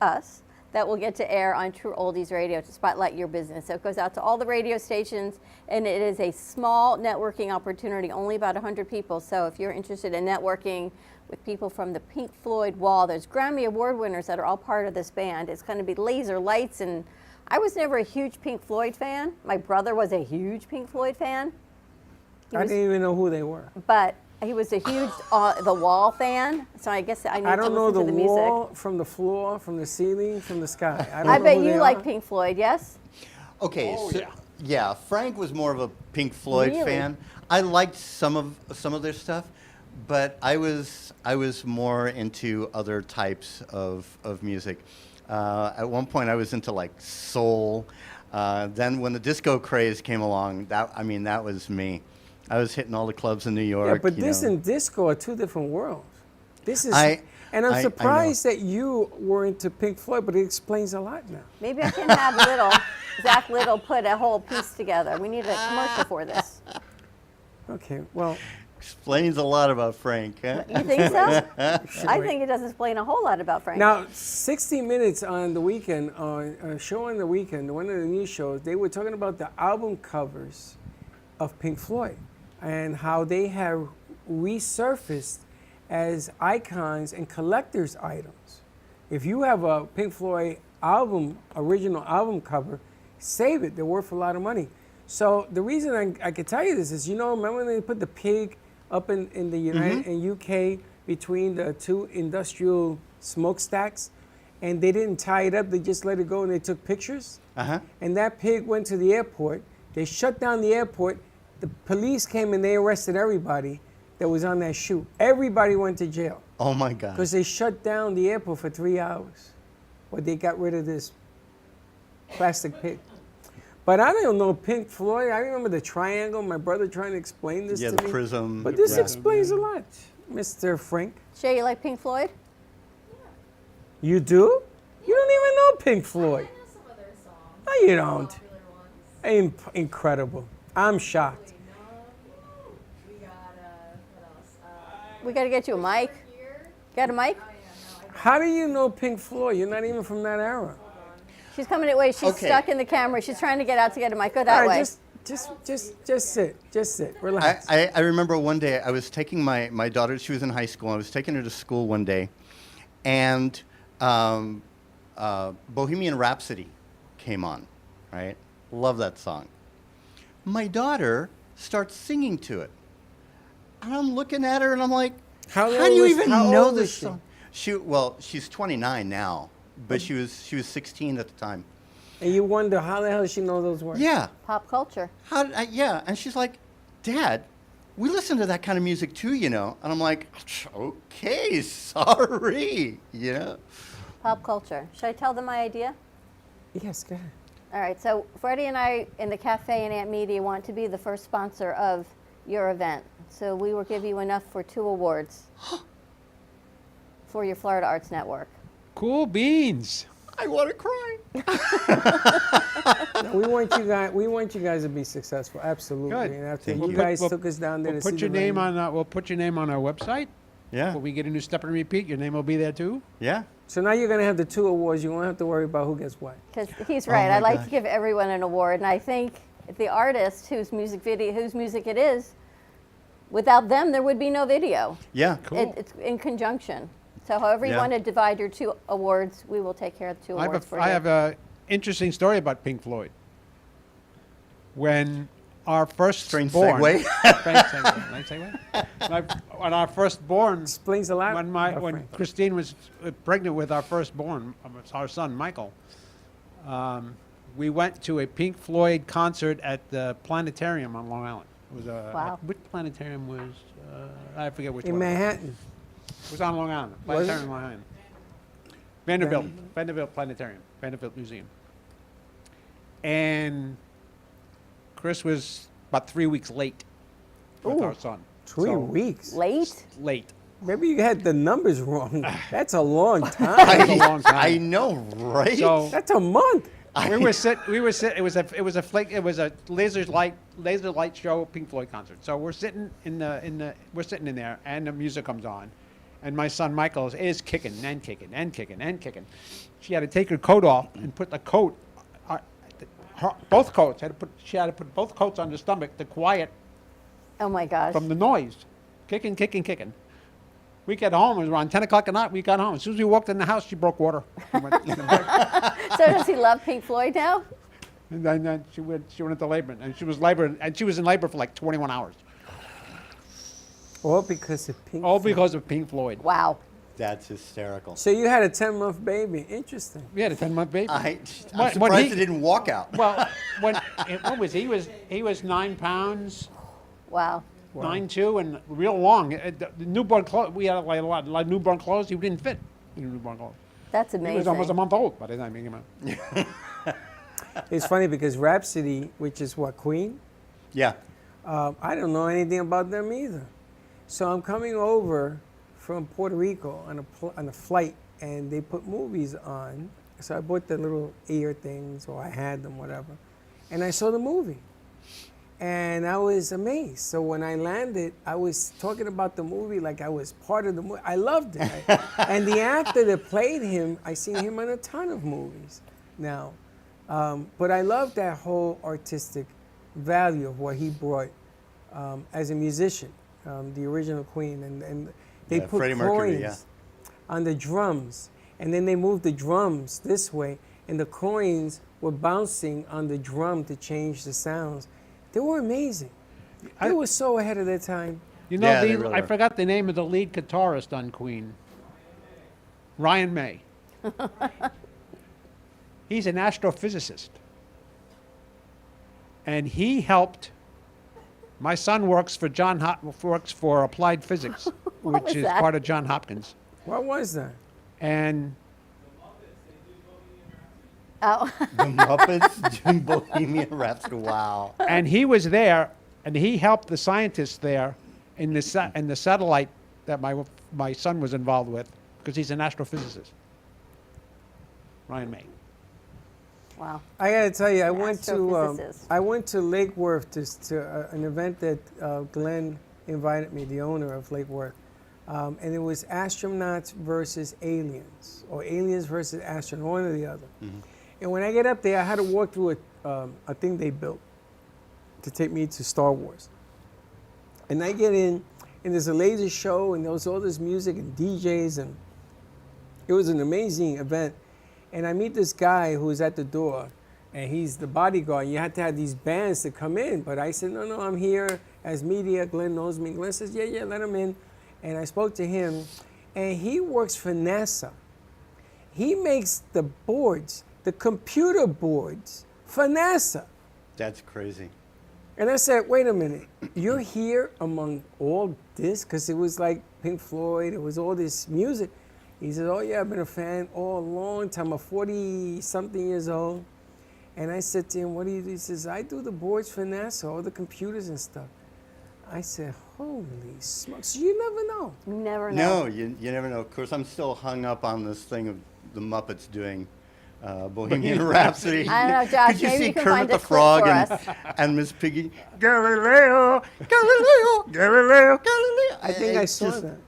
us that will get to air on True Oldies Radio to spotlight your business. So it goes out to all the radio stations, and it is a small networking opportunity, only about 100 people. So if you're interested in networking with people from the Pink Floyd wall, there's Grammy Award winners that are all part of this band. It's going to be laser lights, and I was never a huge Pink Floyd fan. My brother was a huge Pink Floyd fan. I didn't even know who they were. But He was a huge The Wall fan, so I guess I need I to don't know listen the to the wall music. from the floor, from the ceiling, from the sky. I, don't I know bet who you they like are. Pink Floyd, yes? Okay, yeah, Frank was more of a Pink Floyd Really? fan. I liked some of their stuff, but I was more into other types of music. At one point, I was into like soul. Then when the disco craze came along, that was me. I was hitting all the clubs in New York. Yeah, but you this know. and disco are two different worlds. This is, I and I'm know. surprised that you were into Pink Floyd, but it explains a lot now. Maybe I can have Zach Little put a whole piece together. We need a commercial for this. Okay, well. Explains a lot about Frank, huh? You think so? I think it does explain a whole lot about Frank. Now, 60 Minutes on the weekend, a show on the weekend, one of the news shows, they were talking about the album covers of Pink Floyd and how they have resurfaced as icons and collector's items. If you have a Pink Floyd original album cover, save it. They're worth a lot of money. So the reason I could tell you this is, remember when they put the pig up in the United in UK between the two industrial smokestacks, and they didn't tie it up, they just let it go and they took pictures? Uh-huh. And that pig went to the airport. They shut down the airport. The police came and they arrested everybody that was on that shoot. Everybody went to jail. Oh my God. Because they shut down the airport for 3 hours. But they got rid of this plastic pig. But I don't know Pink Floyd. I remember the triangle. My brother trying to explain this to me. Yeah, the prism. But this explains a lot, Mr. Frank. Shay, you like Pink Floyd? You do? You don't even know Pink Floyd. I know some of their songs. No, you don't. Popular ones. Incredible. I'm shocked. We got, what else? We got to get you a mic. Got a mic? How do you know Pink Floyd? You're not even from that era. She's coming that way. She's Okay. stuck in the camera. She's trying to get out to get a mic. Go All that right, way. just sit. Just sit. Relax. I remember one day I was taking my daughter, she was in high school, I was taking her to school one day, and Bohemian Rhapsody came on, right? Love that song. My daughter starts singing to it. And I'm looking at her and I'm like, how do you even know this song? She's 29 now, but she was 16 at the time. And you wonder how the hell she knows those words? Yeah. Pop culture. Yeah, and she's like, Dad, we listen to that kind of music too, And I'm like, okay, sorry, Pop culture. Should I tell them my idea? Yes, go ahead. All right, so Freddie and I in the cafe and Ant Media want to be the first sponsor of your event. So we will give you enough for 2 awards for your Florida Arts Network. Cool beans. I want to cry. No, we want you guys to be successful. Absolutely. Good. And after We'll you put- guys we'll- took us down there We'll to see put your the name venue. on. We'll put your name on our website. Yeah. When we get a new Step and Repeat, your name will be there too. Yeah. So now you're gonna have the 2 awards. You won't have to worry about who gets what. Because he's right. my I like gosh. to give everyone an award, and I think the artist whose music it is, without them there would be no video. Yeah. Cool. It's in conjunction. So however you Yeah. want to divide your 2 awards, we will take care of the 2 awards for you. I have a interesting story about Pink Floyd. When our first Strange born, segue. Strange segue. Nice segue. When our firstborn, Explains a lot. when about when Frank. Christine was pregnant with our firstborn, our son Michael, we went to a Pink Floyd concert at the planetarium on Long Island. It was Wow. which planetarium was? I forget which In one. Manhattan. It was on Long Island. Was it? Planetarium Long Island. Vanderbilt Planetarium, Vanderbilt Museum. And Chris was about 3 weeks late with Ooh. our son. 3 weeks. Late? Late. Maybe you had the numbers wrong. That's a long time. That's a long time. I know, right? So That's a month. we were sit. It was a laser light show Pink Floyd concert. So we're sitting in there, and the music comes on, and my son Michael is kicking and kicking and kicking and kicking. She had to take her coat off and put the coat, both coats. She had to put both coats on the stomach to quiet Oh my gosh. from the noise, kicking. We got home. It was around 10 o'clock at night. We got home. As soon as we walked in the house, she broke water. So does he love Pink Floyd now? And then she went into labor, and she was in labor for like 21 hours. All because of Pink All Floyd. because of Pink Floyd. Wow. That's hysterical. So you had a 10-month baby. Interesting. We had a 10-month baby. I'm When surprised he- he didn't walk out. Well, what was he? He was 9 pounds, Wow. 9'2", and real long. The newborn clothes. We had like a lot of newborn clothes. He didn't fit in newborn clothes. That's He amazing. was almost a month old by the time he came out. It's funny because Rhapsody, which is what, Queen? Yeah. I don't know anything about them either. So I'm coming over from Puerto Rico on a flight, and they put movies on. So I bought the little ear things, or I had them, whatever. And I saw the movie. And I was amazed. So when I landed, I was talking about the movie like I was part of the movie. I loved it. And the actor that played him, I seen him in a ton of movies now. But I love that whole artistic value of what he brought as a musician, the original Queen. And they put Freddie Mercury, coins on the drums. And then they moved the drums this way, and the coins were bouncing on the drum to change the sounds. They were amazing. They were so ahead of their time. You know, Yeah, they really I were. forgot the name of the lead guitarist on Queen. Ryan May. He's an astrophysicist. And he helped. My son works for Applied Physics, which was is that? part of John Hopkins. What was that? And Oh. The Muppets doing Bohemian Rhapsody. Wow. and he was there, and he helped the scientists there in the satellite that my son was involved with, because he's an astrophysicist. Ryan May. Wow. I got to tell you, I went Astrophysicist. to Lake Worth to an event that Glenn invited me, the owner of Lake Worth, and it was astronauts versus aliens, or aliens versus astronauts, one or the other. Mm-hmm. And when I get up there, I had to walk through a thing they built to take me to Star Wars. And I get in, and there's a laser show, and there was all this music and DJs, and it was an amazing event. And I meet this guy who was at the door, and he's the bodyguard. You had to have these bands to come in. But I said, no, I'm here as media. Glenn knows me. Glenn says, yeah, let him in. And I spoke to him, and he works for NASA. He makes the boards, the computer boards for NASA. That's crazy. And I said, wait a minute, you're here among all this? Because it was like Pink Floyd, it was all this music. He said, oh yeah, I've been a fan all a long time. I'm 40-something years old. And I said to him, what do you do? He says, I do the boards for NASA, all the computers and stuff. I said, holy smokes, you never know. You never know. No, you never know. Of course, I'm still hung up on this thing of the Muppets doing Bohemian Rhapsody. I don't know, Josh, Could you maybe see you can Kermit find the a clip Frog for and, us. and Miss Piggy? Galileo, Galileo, Galileo, Galileo. I think I saw that.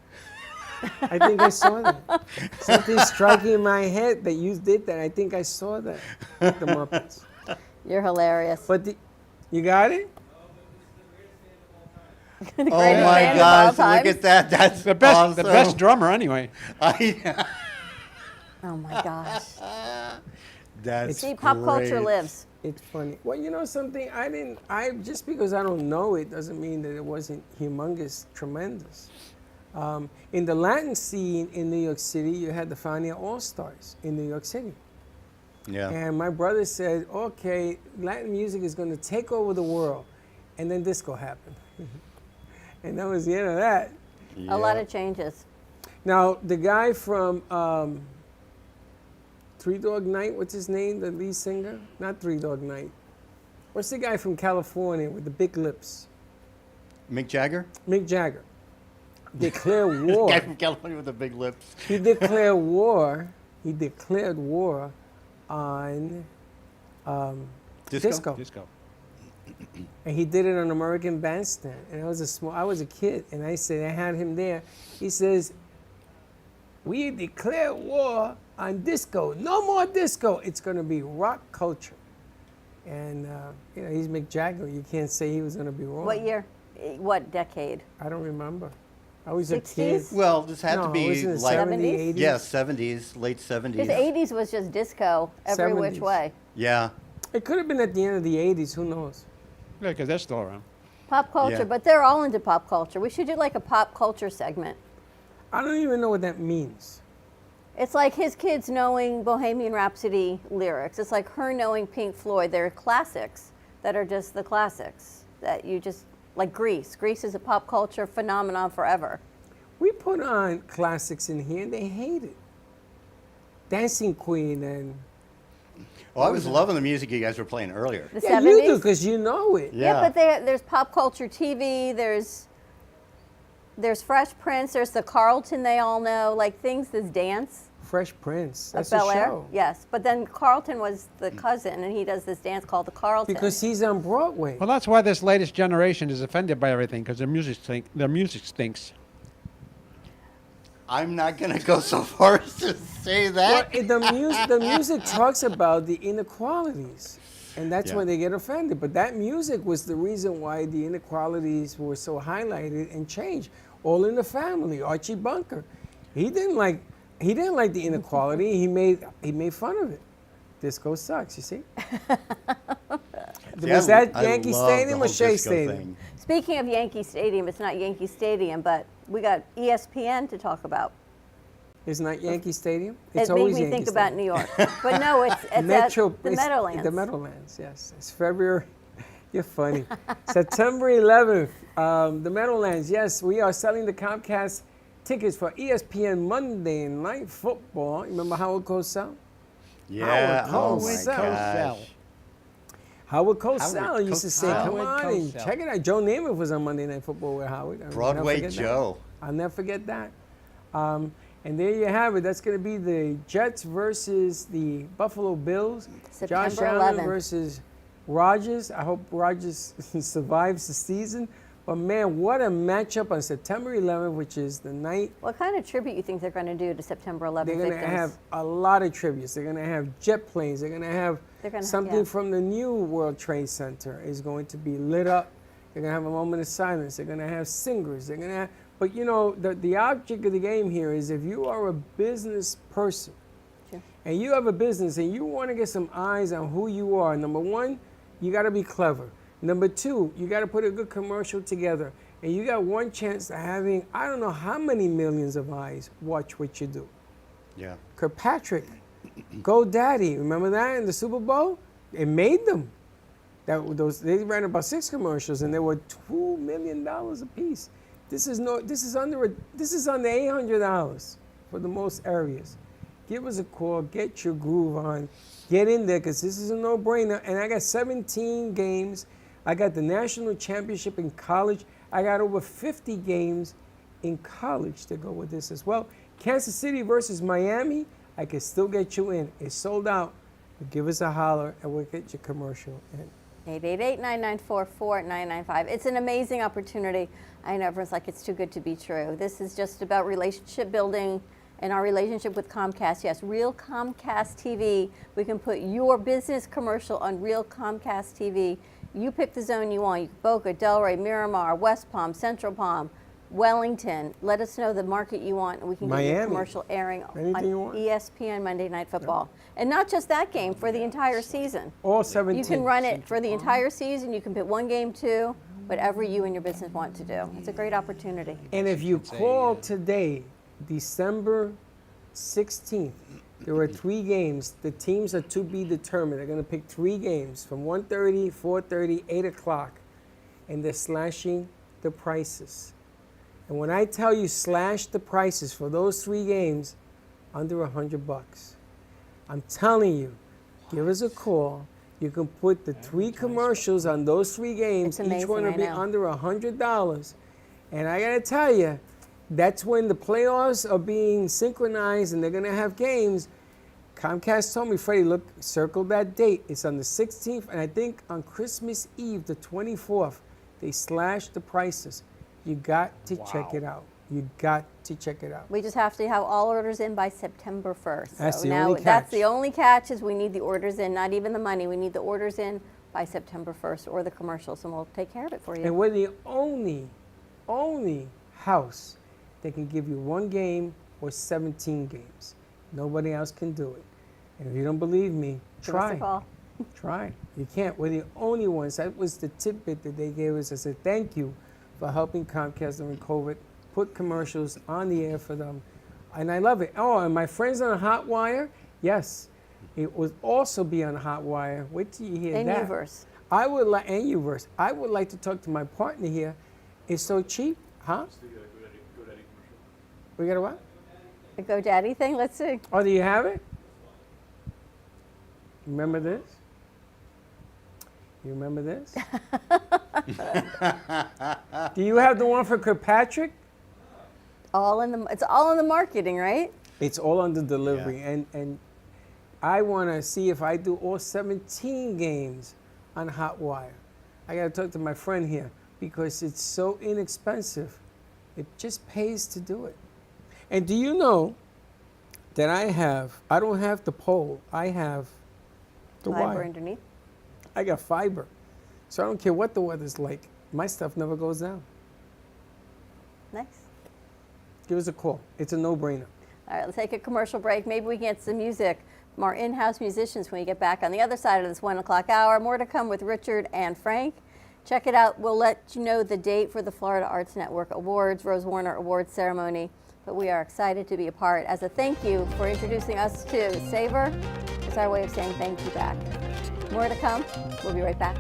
I think I saw that. Something's striking in my head that you did that. I think I saw that. The Muppets. You're hilarious. But you got it? The Oh greatest my band of all gosh, look time. at that. That's The best, awesome. the best drummer, anyway. Oh my gosh. That's See, pop culture great. lives. It's funny. Well, you know something? Just because I don't know it doesn't mean that it wasn't humongous, tremendous. In the Latin scene in New York City, you had the Fania All-Stars in New York City. Yeah. And my brother said, okay, Latin music is going to take over the world. And then disco happened. And that was the end of that. A lot of changes. Now, the guy from Three Dog Night, what's his name, the lead singer? Not Three Dog Night. What's the guy from California with the big lips? Mick Jagger? Mick Jagger. Declared war. Guy from California with the big lips. He declared war. He declared war on disco. Disco. And he did it on American Bandstand. And I was a kid, and I had him there. He says, we declare war on disco. No more disco. It's going to be rock culture. And he's Mick Jagger. You can't say he was going to be wrong. What year? What decade? I don't remember. I was a kid. 60s? Well, this had to it be was in the like 70s, 80s. Yeah, 70s, late 70s. Because the 80s was just disco every which 70s. way. Yeah. It could have been at the end of the 80s. Who knows? Yeah, because they're still around. Pop culture, Yeah. but they're all into pop culture. We should do like a pop culture segment. I don't even know what that means. It's like his kids knowing Bohemian Rhapsody lyrics. It's like her knowing Pink Floyd. They're classics that are just the classics that you just, like Grease. Grease is a pop culture phenomenon forever. We put on classics in here and they hate it. Dancing Queen and... Well, I was loving the music you guys were playing earlier. The Yeah, 70s? you do because you know it. Yeah, but there's pop culture TV, there's Fresh Prince, there's the Carlton they all know, like things, this dance. Fresh Prince, of that's a Bel Air. show. Yes, but then Carlton was the cousin, and he does this dance called the Carlton. Because he's on Broadway. Well, that's why this latest generation is offended by everything, because their music stinks. I'm not going to go so far as to say that. Well, the music talks about the inequalities, and that's Yeah. when they get offended. But that music was the reason why the inequalities were so highlighted and changed. All in the Family, Archie Bunker. He didn't like the inequality. He made fun of it. Disco sucks. You see? Was that Yankee Stadium or Shea Stadium? Speaking of Yankee Stadium, it's not Yankee Stadium, but we got ESPN to talk about. It's not Yankee Stadium. It It's made always me Yankee think Stadium. about New York. But no, it's at the Meadowlands. The Meadowlands, yes. It's February. You're funny. September 11th, the Meadowlands. Yes, we are selling the Comcast tickets for ESPN Monday Night Football. Remember Howard Cosell? Yeah. Howard Oh my Cosell. gosh. Howard Cosell used to say, Howard come on and Cosell. check it out. Joe Namath was on Monday Night Football with Howard. I'll never Broadway forget that. Joe. I'll never forget that. And there you have it. That's going to be the Jets versus the Buffalo Bills. September Josh Allen 11th. versus Rodgers. I hope Rodgers survives the season. But man, what a matchup on September 11th, which is the night. What kind of tribute you think they're going to do to September 11th They're going to victims? have a lot of tributes. They're going to have jet planes. They're going to have something from the new World Trade Center is going to be lit up. They're going to have a moment of silence. They're going to have singers. They're going to have, but you know, the object of the game here is if you are a business person and you have a business and you want to get some eyes on who you are, number one, you got to be clever. Number two, you got to put a good commercial together. And you got one chance of having, I don't know how many millions of eyes watch what you do. Yeah. Kirkpatrick, GoDaddy, remember that in the Super Bowl? It made them. They ran about 6 commercials and they were $2 million a piece. This is under $800 for the most areas. Give us a call, get your groove on, get in there because this is a no-brainer. And I got 17 games. I got the national championship in college. I got over 50 games in college to go with this as well. Kansas City versus Miami, I can still get you in. It's sold out. But give us a holler and we'll get your commercial in. 888-994-4995. It's an amazing opportunity. I know everyone's like, it's too good to be true. This is just about relationship building and our relationship with Comcast. Yes, Real Comcast TV. We can put your business commercial on Real Comcast TV. You pick the zone you want. Boca, Delray, Miramar, West Palm, Central Palm, Wellington. Let us know the market you want, and we can get your Miami. commercial airing Anything you on want. ESPN Monday Night Football. And not just that game, for the entire season. All 17. You can run it for the entire season. You can pick one game, two, whatever you and your business want to do. It's a great opportunity. And if you call today, December 16th, there are 3 games. The teams are to be determined. They're going to pick 3 games from 1:30, 4:30, 8 o'clock, and they're slashing the prices. And when I tell you slash the prices for those 3 games, under $100. I'm telling you, give us a call. You can put the 3 commercials on those 3 games. It's amazing, Each one will I be know. under $100. And I got to tell you, that's when the playoffs are being synchronized and they're going to have games. Comcast told me, Freddie, look, circle that date. It's on the 16th, and I think on Christmas Eve, the 24th, they slashed the prices. You got to check it out. You got to check it out. We just have to have all orders in by September 1st. That's So the now only that's catch. the only catch is we need the orders in, not even the money. We need the orders in by September 1st or the commercials, and we'll take care of it for you. And we're the only house that can give you 1 game or 17 games. Nobody else can do it. And if you don't believe me, Give us a try. call. Try. You can't. We're the only ones. That was the tidbit that they gave us. I said, thank you for helping Comcast during COVID. Put commercials on the air for them. And I love it. Oh, and my friends on Hot Wire, yes. It would also be on Hot Wire. Wait till you hear And that. Uverse. I would like, and Uverse. I would like to talk to my partner here. It's so cheap, huh? We got a what? The GoDaddy thing? Let's see. Oh, do you have it? Remember this? You remember this? Do you have the one for Kirkpatrick? It's all in the marketing, right? It's all under delivery, and I want to see if I do all 17 games on Hot Wire. I got to talk to my friend here because it's so inexpensive. It just pays to do it. And do you know that I don't have the pole, I have the Fiber wire. underneath. I got fiber. So I don't care what the weather's like. My stuff never goes down. Nice. Give us a call. It's a no-brainer. All right, let's take a commercial break. Maybe we can get some music from our in-house musicians when we get back on the other side of this 1 o'clock hour. More to come with Richard and Frank. Check it out. We'll let you know the date for the Florida Arts Network Awards, Rose Warner Awards ceremony. But we are excited to be a part as a thank you for introducing us to Savor. It's our way of saying thank you back. More to come. We'll be right back.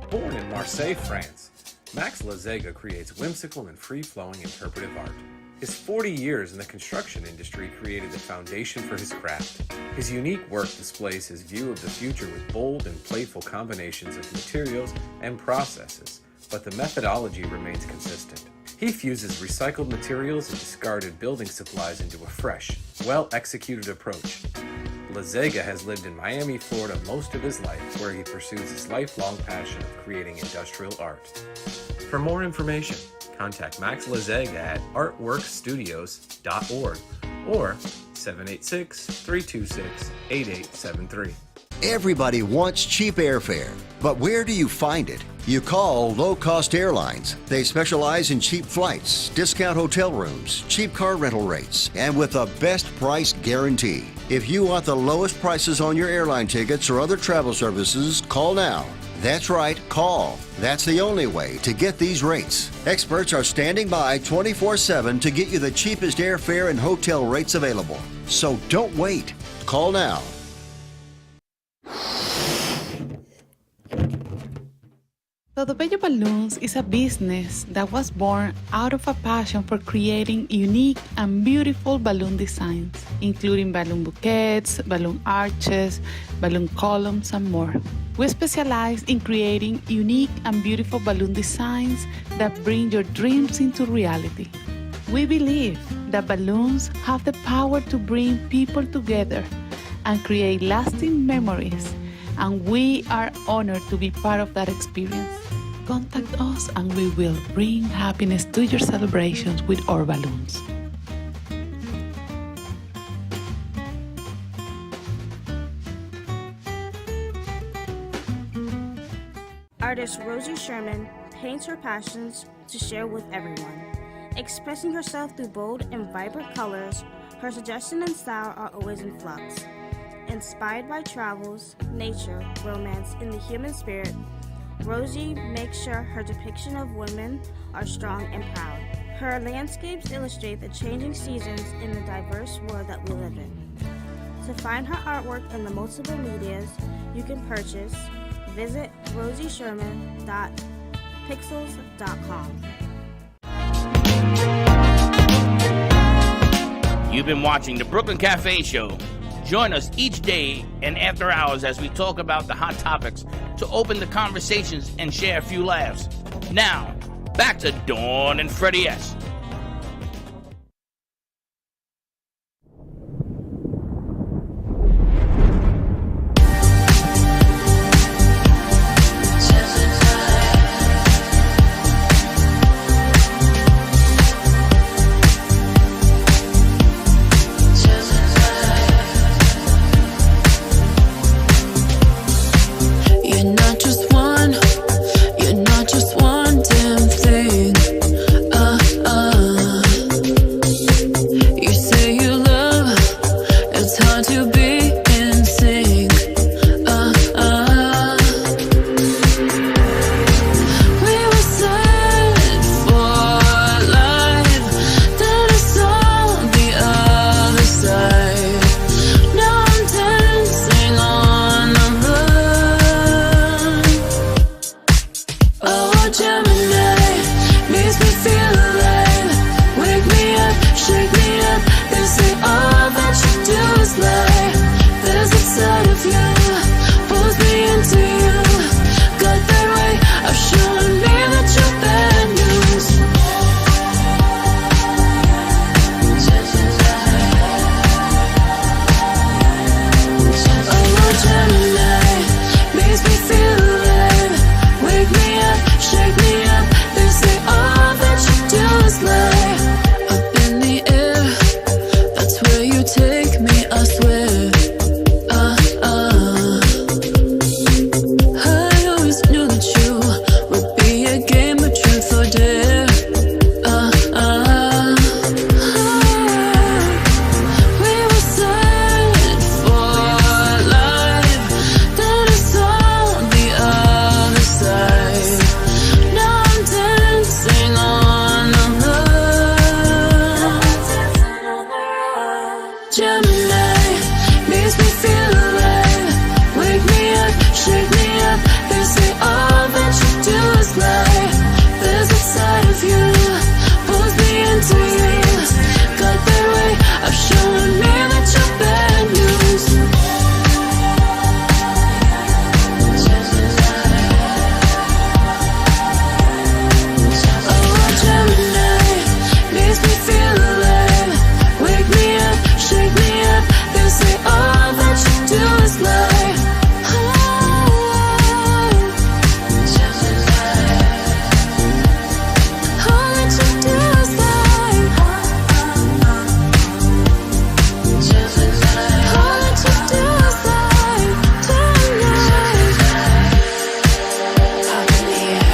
Born in Marseille, France, Max Lazega creates whimsical and free-flowing interpretive art. His 40 years in the construction industry created the foundation for his craft. His unique work displays his view of the future with bold and playful combinations of materials and processes, but the methodology remains consistent. He fuses recycled materials and discarded building supplies into a fresh, well-executed approach. Lazega has lived in Miami, Florida most of his life, where he pursues his lifelong passion of creating industrial art. For more information, contact Max Lazega at artworkstudios.org or 786-326-8873. Everybody wants cheap airfare, but where do you find it? You call Low Cost Airlines. They specialize in cheap flights, discount hotel rooms, cheap car rental rates, and with a best price guarantee. If you want the lowest prices on your airline tickets or other travel services, call now. That's right, call. That's the only way to get these rates. Experts are standing by 24/7 to get you the cheapest airfare and hotel rates available. So don't wait. Call now. Todo Bello Balloons is a business that was born out of a passion for creating unique and beautiful balloon designs, including balloon bouquets, balloon arches, balloon columns, and more. We specialize in creating unique and beautiful balloon designs that bring your dreams into reality. We believe that balloons have the power to bring people together and create lasting memories, and we are honored to be part of that experience. Contact us and we will bring happiness to your celebrations with our balloons. Artist Rosie Sherman paints her passions to share with everyone. Expressing herself through bold and vibrant colors, her suggestion and style are always in flux. Inspired by travels, nature, romance, and the human spirit, Rosie makes sure her depiction of women are strong and proud. Her landscapes illustrate the changing seasons in the diverse world that we live in. To find her artwork in the multiple medias you can purchase, visit rosiesherman.pixels.com. You've been watching the Brooklyn Cafe Show. Join us each day and after hours as we talk about the hot topics to open the conversations and share a few laughs. Now, back to Dawn and Freddie S. You're not just one damn thing. Oh, Gemini makes me feel alive. Wake me up, shake me up. They say all that you do is lie. There's a side of you, pulls me into you. Got that way of showing me that you're bad news. Oh, Gemini makes me feel alive. Wake me up, shake me up. They say all that you do is lie. Up in the air, that's where you take me, I swear. I always knew that you would be a game of truth or dare. We were silent for life, then I saw the other side. Now I'm dancing on the run. Gemini makes me feel alive. Wake me up, shake me up. They say all that you do is lie. There's a side of you, pulls me into you. Got that way of showing me that you're bad news. Oh, Gemini makes me feel alive. Wake me up, shake me up. They say all that you do is lie. All that you do is lie. All that you do is lie. Up in the air,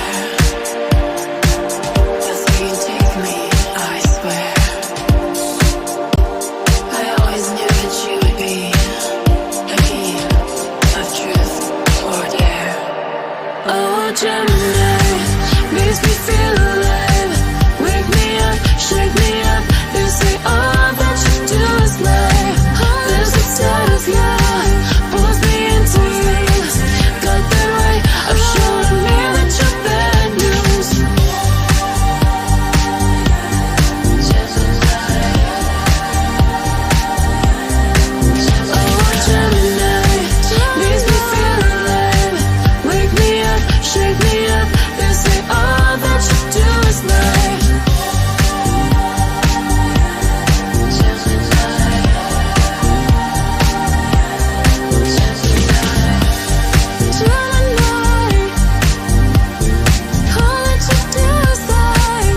that's where you take me, I swear. I always knew that you would be a game of truth or dare. Oh, Gemini makes me feel alive. Wake me up, shake me up. They say all that you do is lie. There's a side of you, pulls me into you. Got that way of showing me that you're bad news. Oh, Gemini makes me feel alive. Wake me up, shake me up. They say all that you do is lie. Gemini, all that you do is lie.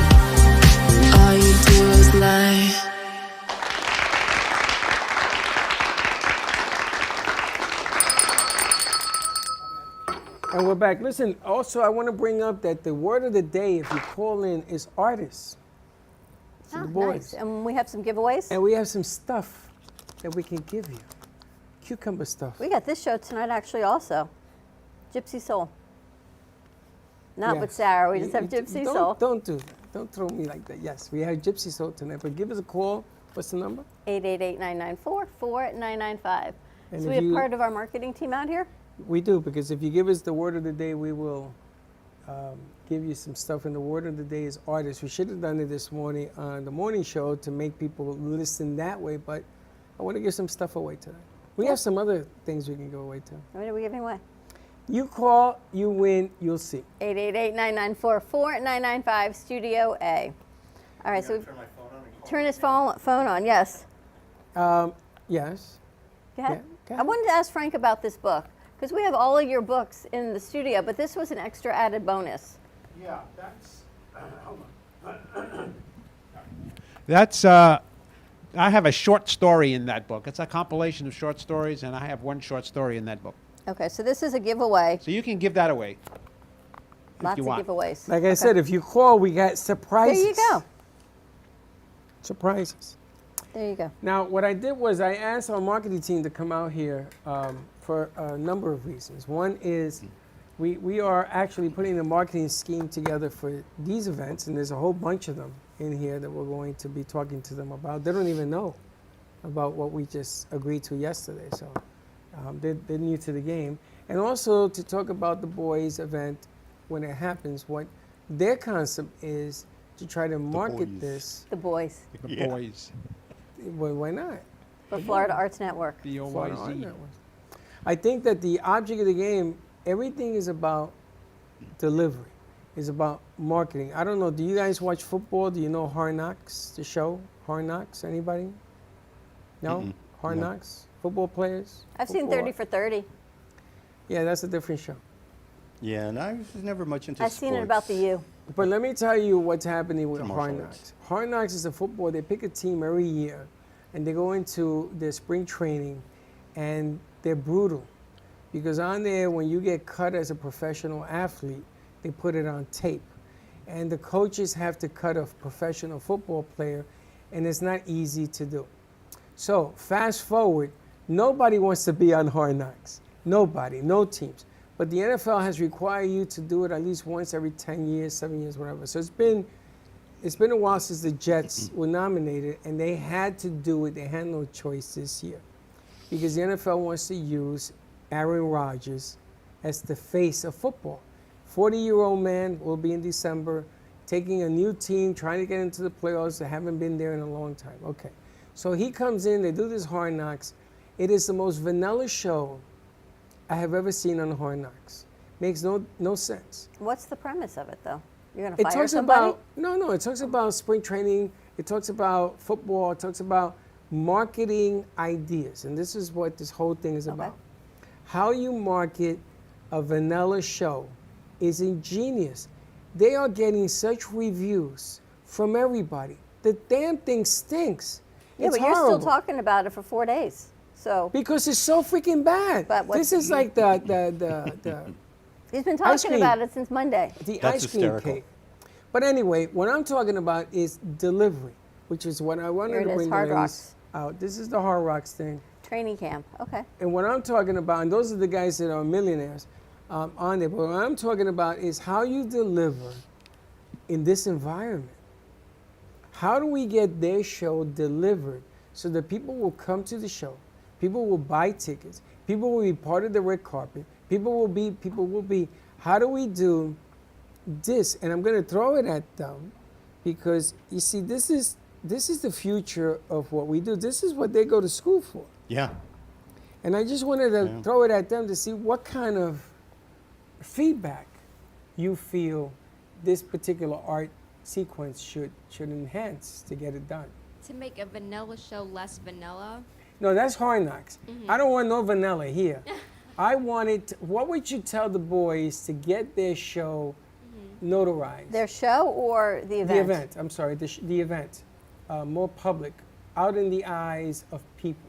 All you do is lie. And we're back. Listen, also, I want to bring up that the word of the day, if you call in, is artists. For the boys. Nice. And we have some giveaways. And we have some stuff that we can give you. Cucumber stuff. We got this show tonight actually also. Gypsy Soul. Not with Yes. Sarah, we just have Gypsy Soul. Don't do that. Don't throw me like that. Yes, we have Gypsy Soul tonight, but give us a call. What's the number? 888-994-4995. And So if we have you- part of our marketing team out here? We do, because if you give us the word of the day, we will give you some stuff. And the word of the day is artists. We should have done it this morning on the morning show to make people listen that way, but I want to give some stuff away today. We have some other things we can go away to. What are we giving away? You call, you win, you'll see. 888-994-4995, Studio A. All right, so turn his phone on, yes. Yes. Go ahead. I wanted to ask Frank about this book, because we have all of your books in the studio, but this was an extra added bonus. Yeah, that's I have a short story in that book. It's a compilation of short stories, and I have one short story in that book. Okay, so this is a giveaway. So you can give that away. Lots you of want. giveaways. Like I said, if you call, we got surprises. There you go. Surprises. There you go. Now, what I did was I asked our marketing team to come out here for a number of reasons. One is we are actually putting a marketing scheme together for these events, and there's a whole bunch of them in here that we're going to be talking to them about. They don't even know about what we just agreed to yesterday, so they're new to the game. And also to talk about the boys' event, when it happens, what their concept is to try to market boys. this. The boys. The Yeah. boys. Well, why not? For Florida Arts Network. Florida Art BOYZ. Network. I think that the object of the game, everything is about delivery, is about marketing. I don't know, do you guys watch football? Do you know Hard Knocks, the show? Hard Knocks, anybody? No? Mm-mm. Hard No. Knocks? Football players? I've seen Football- 30 for 30. Yeah, that's a different show. Yeah, and I was never much into I've seen it about the U. But let me tell you what's happening with It's a Hard martial Knocks. Hard Knocks is a football. They pick a team every year, and they go into their spring training, and they're brutal. Because on there, when you get cut as a professional athlete, they put it on tape. And the coaches have to cut a professional football player, and it's not easy to do. So fast forward, nobody wants to be on Hard Knocks. Nobody, no teams. But the NFL has required you to do it at least once every 10 years, 7 years, whatever. So it's been a while since the Jets were nominated, and they had to do it. They had no choice this year because the NFL wants to use Aaron Rodgers as the face of football. 40-year-old man will be in December, taking a new team, trying to get into the playoffs. They haven't been there in a long time. Okay. So he comes in, they do this Hard Knocks. It is the most vanilla show I have ever seen on Hard Knocks. Makes no sense. What's the premise of it, though? You're going It to fire talks somebody? about it talks about spring training. It talks about football. It talks about marketing ideas, and this is what this whole thing is about. How you market a vanilla show is ingenious. They are getting such reviews from everybody. The damn thing stinks. Yeah, It's but you're horrible. still talking about it for 4 days. So Because it's so freaking bad. But what- This is like the he's been ice talking cream. about it since Monday. the That's ice cream hysterical. cake. But anyway, what I'm talking about is delivery, which is what I Here wanted it to is, bring the Hard ladies Rocks. out. This is the Hard Rocks thing. Training camp. Okay. And what I'm talking about, and those are the guys that are millionaires on there, but what I'm talking about is how you deliver in this environment. How do we get their show delivered so that people will come to the show, people will buy tickets, people will be part of the red carpet, people will be, how do we do this? And I'm going to throw it at them because, you see, this is the future of what we do. This is what they go to school for. Yeah. And I just wanted to throw it at them to see what kind of feedback you feel this particular art sequence should enhance to get it done. To make a vanilla show less vanilla. No, that's Hard Knocks. I don't want no vanilla here. I wanted what would you tell the boys to get their show notarized? Their show or the event? The event, I'm sorry, the event. More public, out in the eyes of people.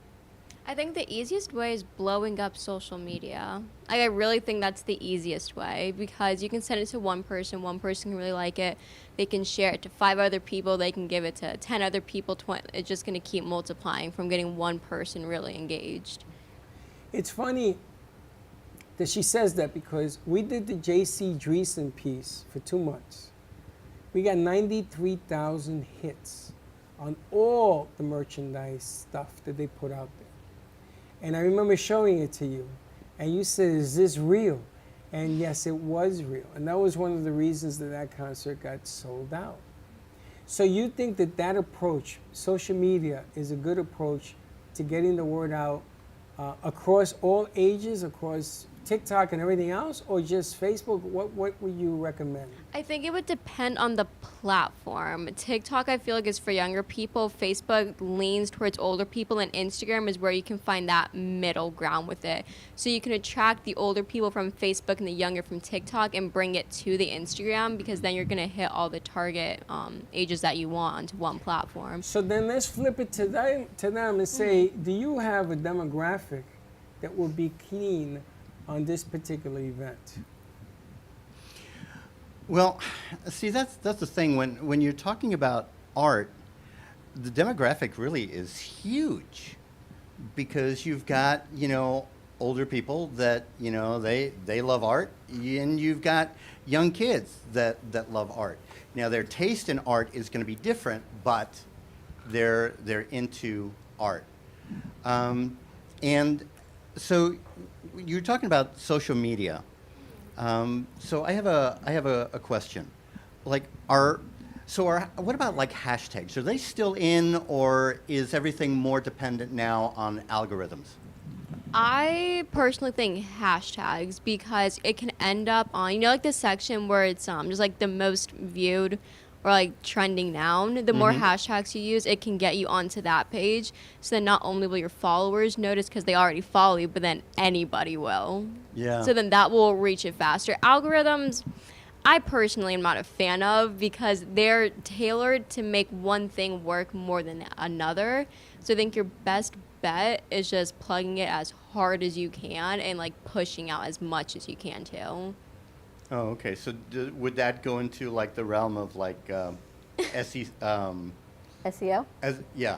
I think the easiest way is blowing up social media. Like, I really think that's the easiest way because you can send it to one person can really like it. They can share it to 5 other people. They can give it to 10 other people. It's just going to keep multiplying from getting one person really engaged. It's funny that she says that because we did the J.C. Dreesen piece for 2 months. We got 93,000 hits on all the merchandise stuff that they put out there. And I remember showing it to you, and you said, is this real? And yes, it was real. And that was one of the reasons that concert got sold out. So you think that approach, social media, is a good approach to getting the word out across all ages, across TikTok and everything else, or just Facebook? What would you recommend? I think it would depend on the platform. TikTok, I feel like, is for younger people. Facebook leans towards older people, and Instagram is where you can find that middle ground with it. So you can attract the older people from Facebook and the younger from TikTok and bring it to the Instagram, because then you're going to hit all the target ages that you want onto one platform. So then let's flip it to them and say, do you have a demographic that will be keen on this particular event? Well, see, that's the thing. When you're talking about art, the demographic really is huge, because you've got, older people that, they love art, and you've got young kids that love art. Now, their taste in art is going to be different, but they're into art. And so you're talking about social media. So I have a question. Like, what about like hashtags? Are they still in, or is everything more dependent now on algorithms? I personally think hashtags, because it can end up on, like the section where it's just like the most viewed or like trending now. The more hashtags you use, it can get you onto that page. So then not only will your followers notice because they already follow you, but then anybody will. Yeah. So then that will reach it faster. Algorithms, I personally am not a fan of, because they're tailored to make one thing work more than another. So I think your best bet is just plugging it as hard as you can and like pushing out as much as you can too. Oh, okay. So would that go into like the realm of like SEO? Yeah.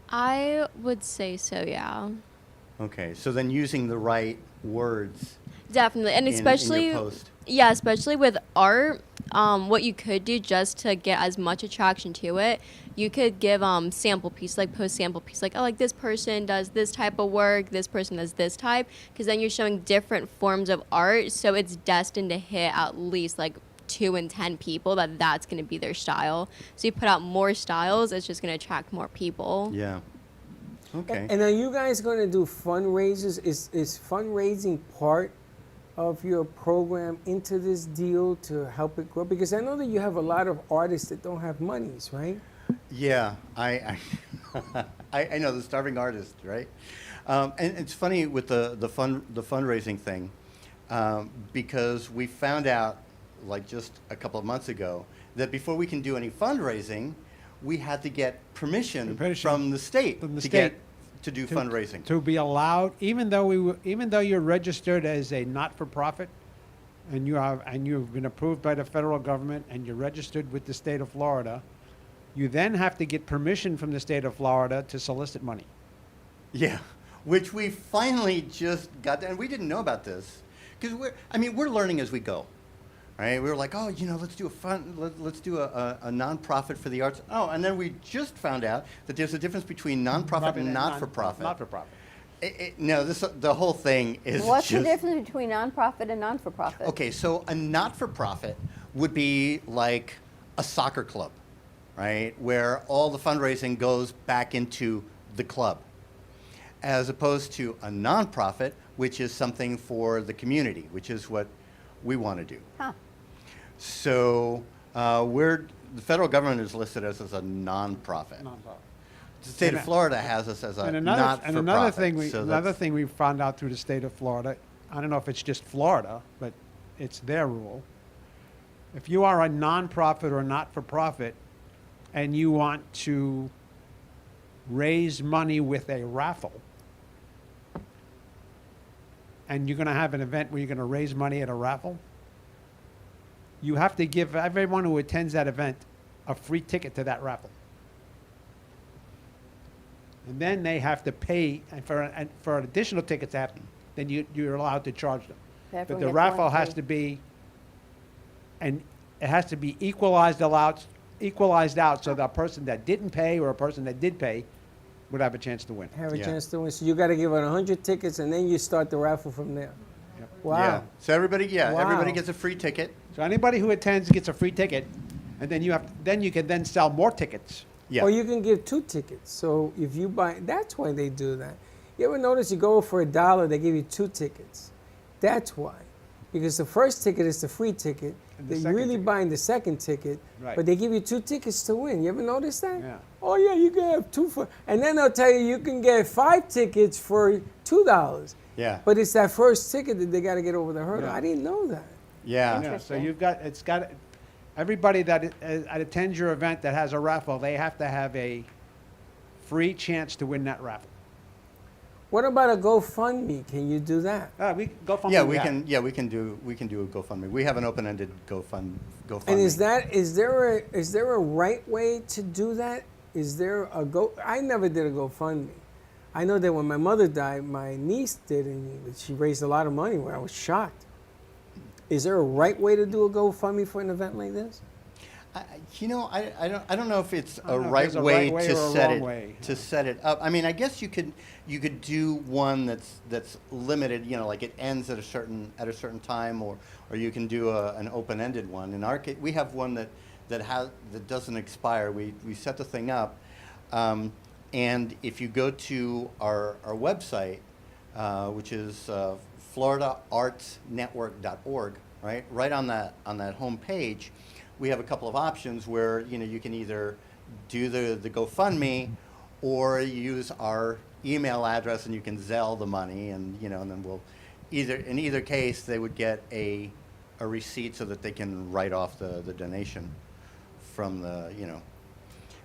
I would say so, yeah. Okay. So then using the right words. Definitely, and especially in your post. Yeah, especially with art, what you could do just to get as much attraction to it, you could give sample piece, like post sample piece, like, oh, like this person does this type of work, this person does this type, because then you're showing different forms of art, so it's destined to hit at least like 2 in 10 people that's going to be their style. So you put out more styles, it's just going to attract more people. Yeah. Okay. And are you guys going to do fundraisers? Is fundraising part of your program into this deal to help it grow? Because I know that you have a lot of artists that don't have monies, right? Yeah, I know, the starving artist, right? And it's funny with the fundraising thing, because we found out like just a couple of months ago that before we can do any fundraising, we had to get permission from the state to do fundraising. To be allowed, even though you're registered as a not-for-profit, and you've been approved by the federal government, and you're registered with the state of Florida, you then have to get permission from the state of Florida to solicit money. Yeah, which we finally just got, and we didn't know about this because we're learning as we go. Right? We were like, oh, let's do let's do a nonprofit for the arts. Oh, and then we just found out that there's a difference between nonprofit and not-for-profit. Not-for-profit. No, the whole thing is. What's the difference between nonprofit and non-for-profit? Okay, so a not-for-profit would be like a soccer club, right, where all the fundraising goes back into the club, as opposed to a nonprofit, which is something for the community, which is what we want to do. Huh. So the federal government is listed us as a nonprofit. The state of Florida has us as a not-for-profit. And another thing we found out through the state of Florida, I don't know if it's just Florida, but it's their rule. If you are a nonprofit or not-for-profit and you want to raise money with a raffle, and you're going to have an event where you're going to raise money at a raffle, you have to give everyone who attends that event a free ticket to that raffle. And then they have to pay, and for additional tickets to happen, then you're allowed to charge them. But the raffle has to be, and it has to be equalized out so the person that didn't pay or a person that did pay would have a chance to win. Have a chance to win. So you got to give out 100 tickets, and then you start the raffle from there. Yep. Wow. Yeah. So everybody Wow. gets a free ticket. So anybody who attends gets a free ticket, and then you can then sell more tickets. Yeah. Or you can give 2 tickets. So if you buy, that's why they do that. You ever notice you go for $1, they give you 2 tickets. That's why. Because the first ticket is the free ticket. You're really buying the second ticket, Right. but they give you 2 tickets to win. You ever notice that? Yeah. Oh yeah, you can have 2 for, and then they'll tell you can get 5 tickets for $2. Yeah. But it's that first ticket that they got to get over the hurdle. Yeah. I didn't know that. Yeah. So everybody that attends your event that has a raffle, they have to have a free chance to win that raffle. What about a GoFundMe? Can you do that? GoFundMe. Yeah, we can do a GoFundMe. We have an open-ended GoFundMe. And is there a right way to do that? Is there I never did a GoFundMe. I know that when my mother died, my niece did, and she raised a lot of money where I was shocked. Is there a right way to do a GoFundMe for an event like this? I don't know if it's I a don't know if right there's a way right way to or a set wrong it way. to set it up. I mean, I guess you could do one that's limited. Like it ends at a certain time, or you can do an open-ended one. In our case, we have one that doesn't expire. We set the thing up, and if you go to our website, which is FloridaArtsNetwork.org, right on that home page, we have a couple of options where you can either do the GoFundMe or use our email address and you can Zelle the money, and and then we'll in either case they would get a receipt so that they can write off the donation from the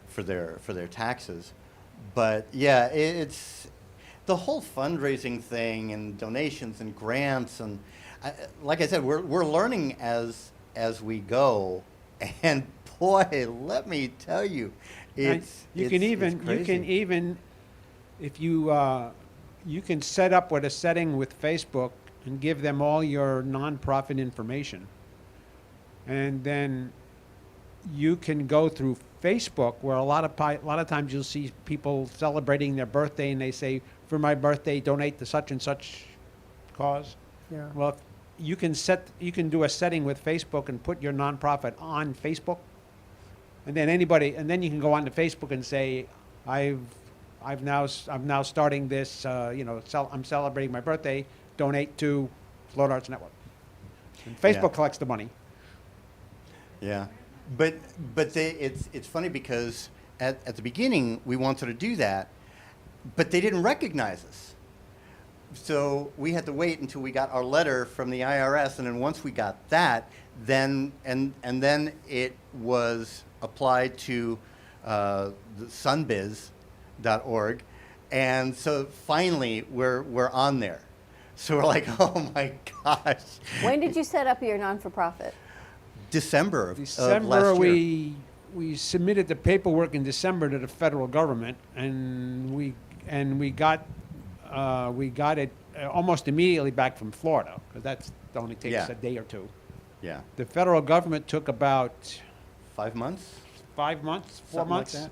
for their taxes. But yeah, it's the whole fundraising thing and donations and grants, and like I said, we're learning as we go, and boy, let me tell you, you can even if you can set up with a setting with Facebook and give them all your nonprofit information, and then you can go through Facebook, where a lot of times you'll see people celebrating their birthday and they say, for my birthday, donate to such and such cause. Yeah. Well, you can do a setting with Facebook and put your nonprofit on Facebook, and then you can go onto Facebook and say, I'm now starting this. I'm celebrating my birthday. Donate to Florida Arts Network. And Facebook collects the money. Yeah, but it's funny because at the beginning we wanted to do that, but they didn't recognize us. So we had to wait until we got our letter from the IRS, and then once we got that, then it was applied to the sunbiz.org, and so finally we're on there. So we're like, oh my gosh. When did you set up your non-for-profit? December of last year. We submitted the paperwork in December to the federal government, and we got it almost immediately back from Florida, because that only takes a day or two. Yeah. The federal government took about 5 months. 4 months. Like that.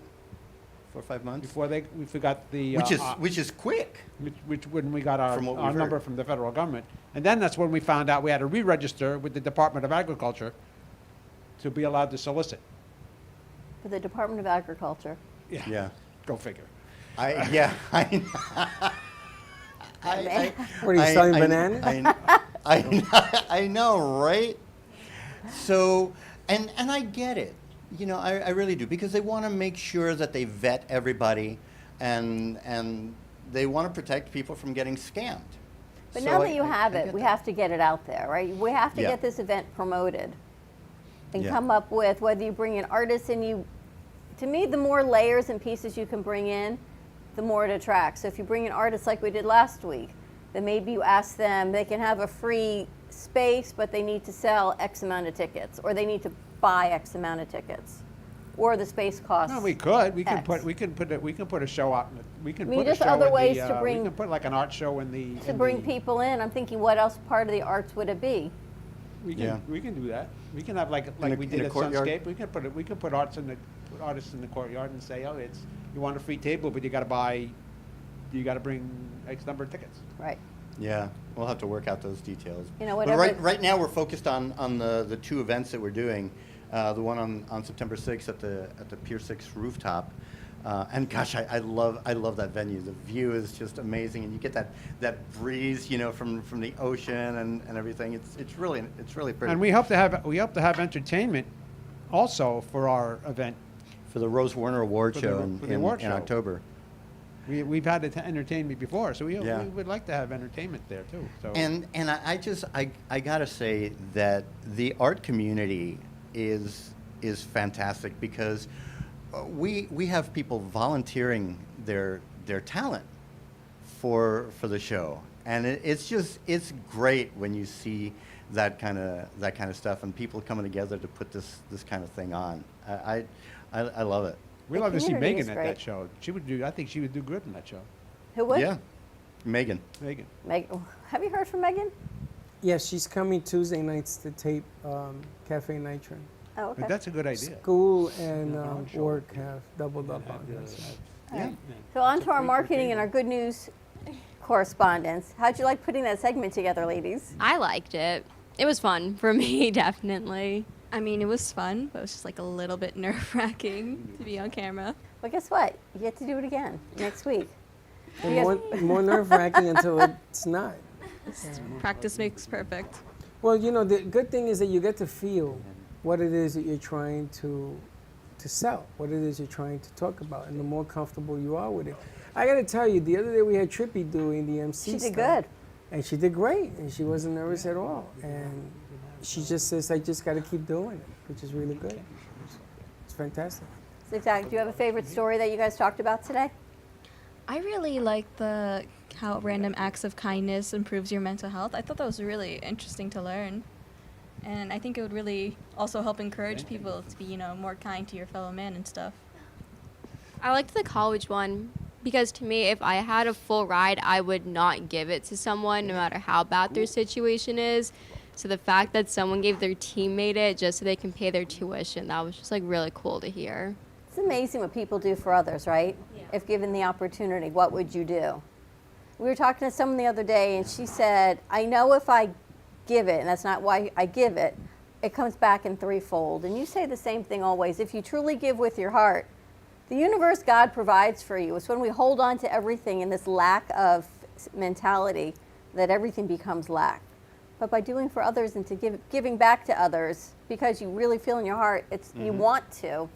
4 or 5 months before we got the which is quick. Which when we got our From number from the federal government, and then that's when we found out we had to re-register with the Department of Agriculture to be allowed to solicit. For the Department of Agriculture. Yeah. Go figure. What are you selling bananas? I know, right? So, and I get it. I really do, because they want to make sure that they vet everybody, and they want to protect people from getting scammed. But now that you have it, we have to get it out there, right? We have to Yeah. get this event promoted and Yeah. come up with, whether you bring in artists and to me, the more layers and pieces you can bring in, the more it attracts. So if you bring in artists like we did last week, then maybe you ask them, they can have a free space, but they need to sell X amount of tickets, or they need to buy X amount of tickets, or the space costs. No, we could. We X. can put a show out. We can put just a show other in ways the, to bring- We can put like an art show in the. To bring people in, I'm thinking, what else part of the arts would it be? We can do that. We can have like we did in a at courtyard? Sunscape. We can put artists in the courtyard and say, oh, you want a free table, but you got to bring X number of tickets. Right. Yeah, we'll have to work out those details. But whatever. right now we're focused on the two events that we're doing. The one on September 6th at the Pier 6 rooftop. And gosh, I love that venue. The view is just amazing, and you get that breeze, from the ocean and everything. It's really pretty. And we hope to have entertainment also for our event. For the Rose Warner Award For show the award in show. October. We've had entertainment before, so we Yeah. would like to have entertainment there too. So. And I gotta say that the art community is fantastic, because we have people volunteering their talent for the show, and it's great when you see that kind of stuff and people coming together to put this kind of thing on. I love it. We love to see community Megan is at great. that show. I think she would do good in that show. Who would? Yeah, Megan. Have you heard from Megan? Yeah, she's coming Tuesday nights to tape Cafe Nitro. Oh, okay. But that's a good idea. School and work have doubled up on this. All right. So on to our marketing and our good news correspondence. How'd you like putting that segment together, ladies? I liked it. It was fun for me, definitely. I mean, it was fun, but it was just like a little bit nerve-wracking to be on camera. Well, guess what? You get to do it again next week. And more nerve-wracking until it's not. Practice makes perfect. Well, you know, the good thing is that you get to feel what it is that you're trying to sell, what it is you're trying to talk about, and the more comfortable you are with it. I got to tell you, the other day we had Trippy doing the MC She did stuff, good. and she did great, and she wasn't nervous at all. And she just says, I just got to keep doing it, which is really good. It's fantastic. So, Jack, do you have a favorite story that you guys talked about today? I really like how random acts of kindness improves your mental health. I thought that was really interesting to learn. And I think it would really also help encourage people to be, more kind to your fellow man and stuff. I liked the college one because to me, if I had a full ride, I would not give it to someone no matter how bad their situation is. So the fact that someone gave their teammate it just so they can pay their tuition, that was just like really cool to hear. It's amazing what people do for others, right? Yeah. If given the opportunity, what would you do? We were talking to someone the other day, and she said, I know if I give it, and that's not why I give it, it comes back in threefold. And you say the same thing always. If you truly give with your heart, the universe God provides for you. It's when we hold on to everything in this lack of mentality that everything becomes lack. But by doing for others and giving back to others because you really feel in your heart, you want to,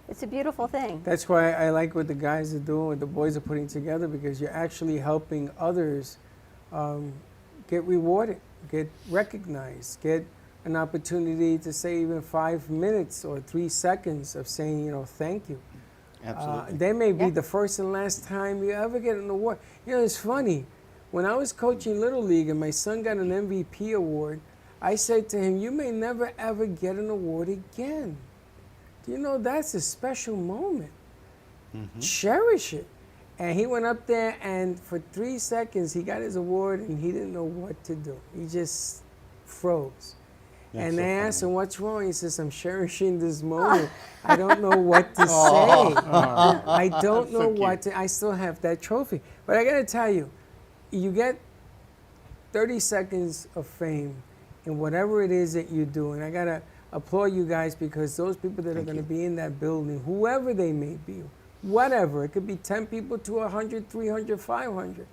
it's a beautiful thing. That's why I like what the guys are doing, what the boys are putting together, because you're actually helping others get rewarded, get recognized, get an opportunity to say even 5 minutes or 3 seconds of saying, thank you. Absolutely. They may be the first and last time you ever get an award. It's funny. When I was coaching Little League and my son got an MVP award, I said to him, you may never ever get an award again. Do you know that's a special moment? Mm-hmm. Cherish it. And he went up there and for 3 seconds he got his award and he didn't know what to do. He just froze. And they asked him, what's wrong? He says, I'm cherishing this moment. I don't know what to say. I don't know what to, I still have that trophy. But I gotta tell you, you get 30 seconds of fame in whatever it is that you do. And I gotta applaud you guys because those people that are gonna be in that building, whoever they may be, whatever, it could be 10 people to 100, 300, 500.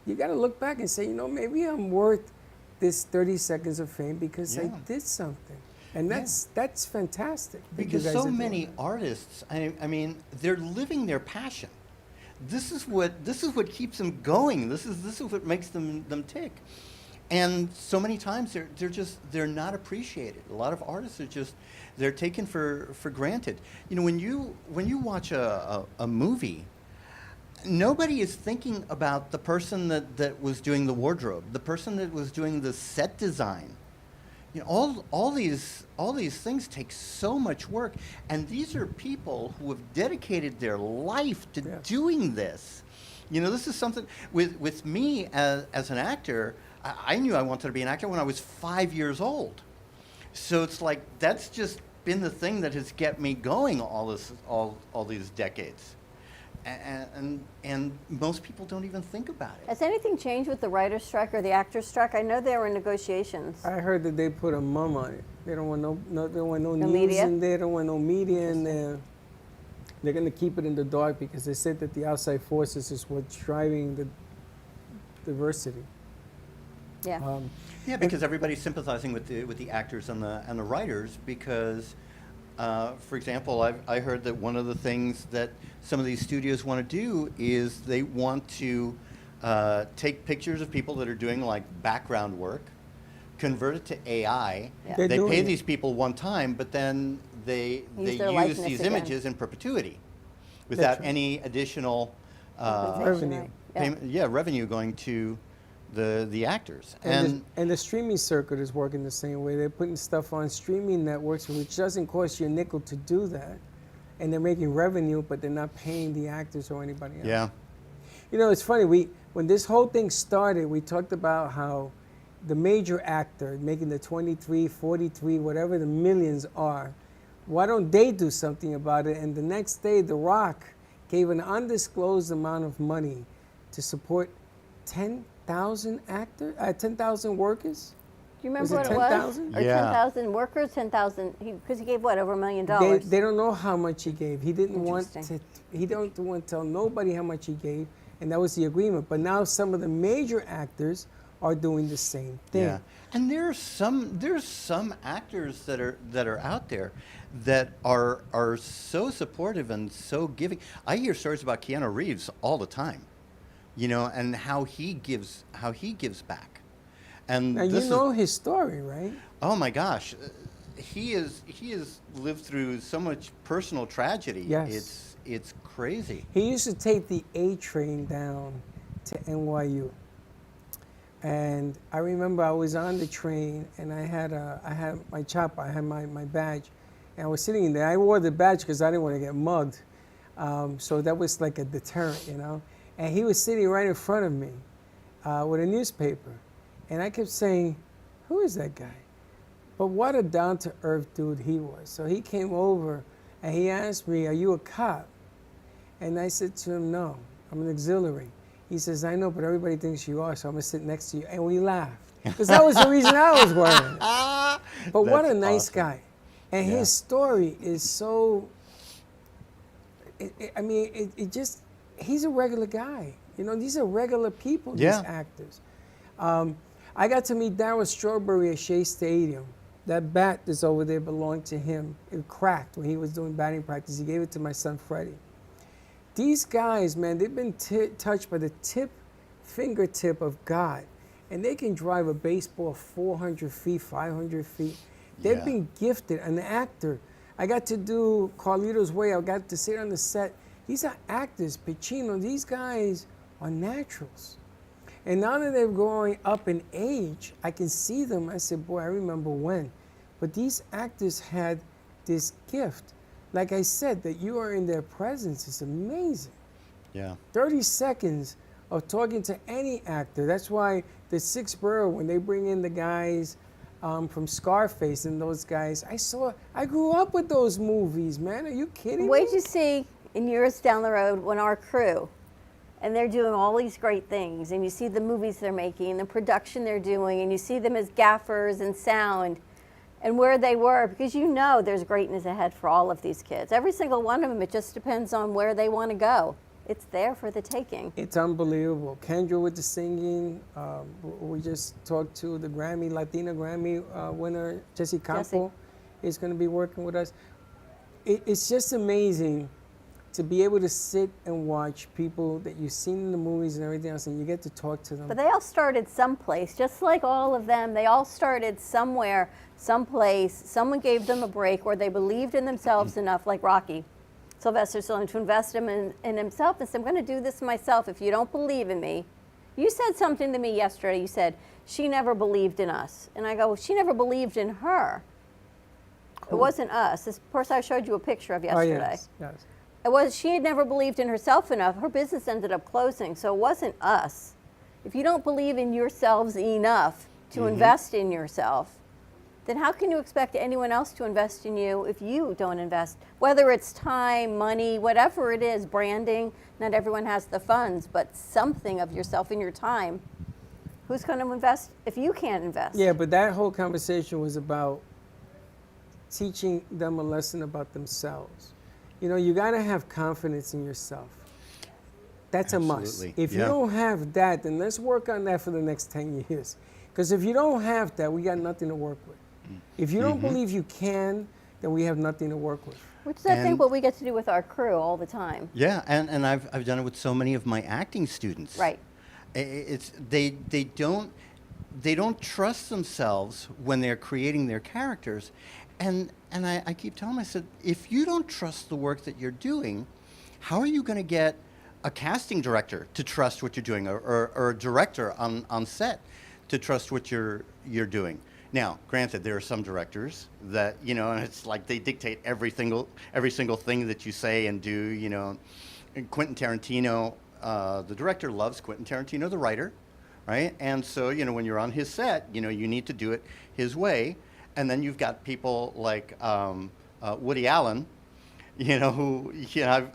You gotta look back and say, maybe I'm worth this 30 seconds of fame because I did something. And that's fantastic. Because so many artists, I mean, they're living their passion. This is what keeps them going. This is what makes them tick. And so many times they're not appreciated. A lot of artists are they're taken for granted. When you watch a movie, nobody is thinking about the person that was doing the wardrobe, the person that was doing the set design. All these things take so much work, and these are people who have dedicated their life to doing this. This is something with me as an actor. I knew I wanted to be an actor when I was 5 years old. So it's like that's just been the thing that has kept me going all these decades. And most people don't even think about it. Has anything changed with the writer's strike or the actor's strike? I know they were in negotiations. I heard that they put a mum on it. They don't want no news media? in there. They don't want no media in there. They're going to keep it in the dark because they said that the outside forces is what's driving the diversity. Yeah. Because everybody's sympathizing with the actors and the writers because. For example, I heard that one of the things that some of these studios want to do is they want to take pictures of people that are doing like background work, convert it to AI. Yeah. They pay these people one time, but then they use these images in perpetuity without any additional revenue. Revenue going to the actors. And the streaming circuit is working the same way. They're putting stuff on streaming networks, which doesn't cost you a nickel to do that. And they're making revenue, but they're not paying the actors or anybody else. Yeah. It's funny. When this whole thing started, we talked about how the major actor making the 23, 43, whatever the millions are, why don't they do something about it? And the next day, The Rock gave an undisclosed amount of money to support 10,000 workers. Do you remember Was it what 10,000? it was? Or 10,000 workers, 10,000, because he gave what, over $1 million? They don't know how much he gave. He didn't want to. Interesting. He don't want to tell nobody how much he gave, and that was the agreement. But now some of the major actors are doing the same thing. Yeah, and there's some actors that are out there that are so supportive and so giving. I hear stories about Keanu Reeves all the time, you know, and how he gives back. And Now you know his story, right? Oh my gosh, he has lived through so much personal tragedy. Yes. It's crazy. He used to take the A train down to NYU. And I remember I was on the train and I had my chopper, I had my badge, and I was sitting in there. I wore the badge because I didn't want to get mugged. So that was like a deterrent, you know. And he was sitting right in front of me with a newspaper. And I kept saying, who is that guy? But what a down-to-earth dude he was. So he came over and he asked me, are you a cop? And I said to him, no, I'm an auxiliary. He says, I know, but everybody thinks you are, so I'm going to sit next to you. And we laughed. Because that was the reason I was wearing it. But what a nice guy. And his story is so, he's a regular guy. You know, these are regular people, these actors. I got to meet Darryl Strawberry at Shea Stadium. That bat that's over there belonged to him. It cracked when he was doing batting practice. He gave it to my son, Freddie. These guys, man, they've been touched by the fingertip of God. And they can drive a baseball 400 feet, 500 feet. They've been gifted. An actor. I got to do Carlito's Way. I got to sit on the set. These are actors, Pacino. These guys are naturals. And now that they're growing up in age, I can see them. I said, boy, I remember when. But these actors had this gift. Like I said, that you are in their presence is amazing. Yeah. 30 seconds of talking to any actor. That's why the Sixth Borough, when they bring in the guys from Scarface and those guys, I grew up with those movies, man. Are you kidding me? Wait to see in years down the road when our crew, and they're doing all these great things, and you see the movies they're making and the production they're doing, and you see them as gaffers and sound, and where they were, because you know there's greatness ahead for all of these kids. Every single one of them, it just depends on where they want to go. It's there for the taking. It's unbelievable. Kendra with the singing. We just talked to the Latina Grammy winner, Jesse Campo, is going to be working with us. It's just amazing to be able to sit and watch people that you've seen in the movies and everything else, and you get to talk to them. But they all started someplace, just like all of them. They all started somewhere, someplace. Someone gave them a break, or they believed in themselves enough, like Rocky, Sylvester Stallone, to invest in himself and said, I'm going to do this myself. If you don't believe in me, you said something to me yesterday. You said, she never believed in us. And I go, well, she never believed in her. Cool. It wasn't us. This person I showed you a picture of yesterday. Oh, yes, yes. She had never believed in herself enough. Her business ended up closing, so it wasn't us. If you don't believe in yourselves enough to invest in yourself, then how can you expect anyone else to invest in you if you don't invest? Whether it's time, money, whatever it is, branding, not everyone has the funds, but something of yourself in your time. Who's going to invest if you can't invest? Yeah, but that whole conversation was about teaching them a lesson about themselves. You know, you got to have confidence in yourself. That's a must. If you don't have that, then let's work on that for the next 10 years. Because if you don't have that, we got nothing to work with. If you don't believe you can, then we have nothing to work with. Which is, I think, what we get to do with our crew all the time. Yeah, and I've done it with so many of my acting students. Right. It's they don't trust themselves when they're creating their characters. And I keep telling them, I said, if you don't trust the work that you're doing, how are you going to get a casting director to trust what you're doing, or a director on set to trust what you're doing? Now, granted, there are some directors that, you know, and it's like they dictate every single thing that you say and do, you know. And Quentin Tarantino, the director loves Quentin Tarantino, the writer, right? And so, when you're on his set, you need to do it his way. And then you've got people like Woody Allen, who,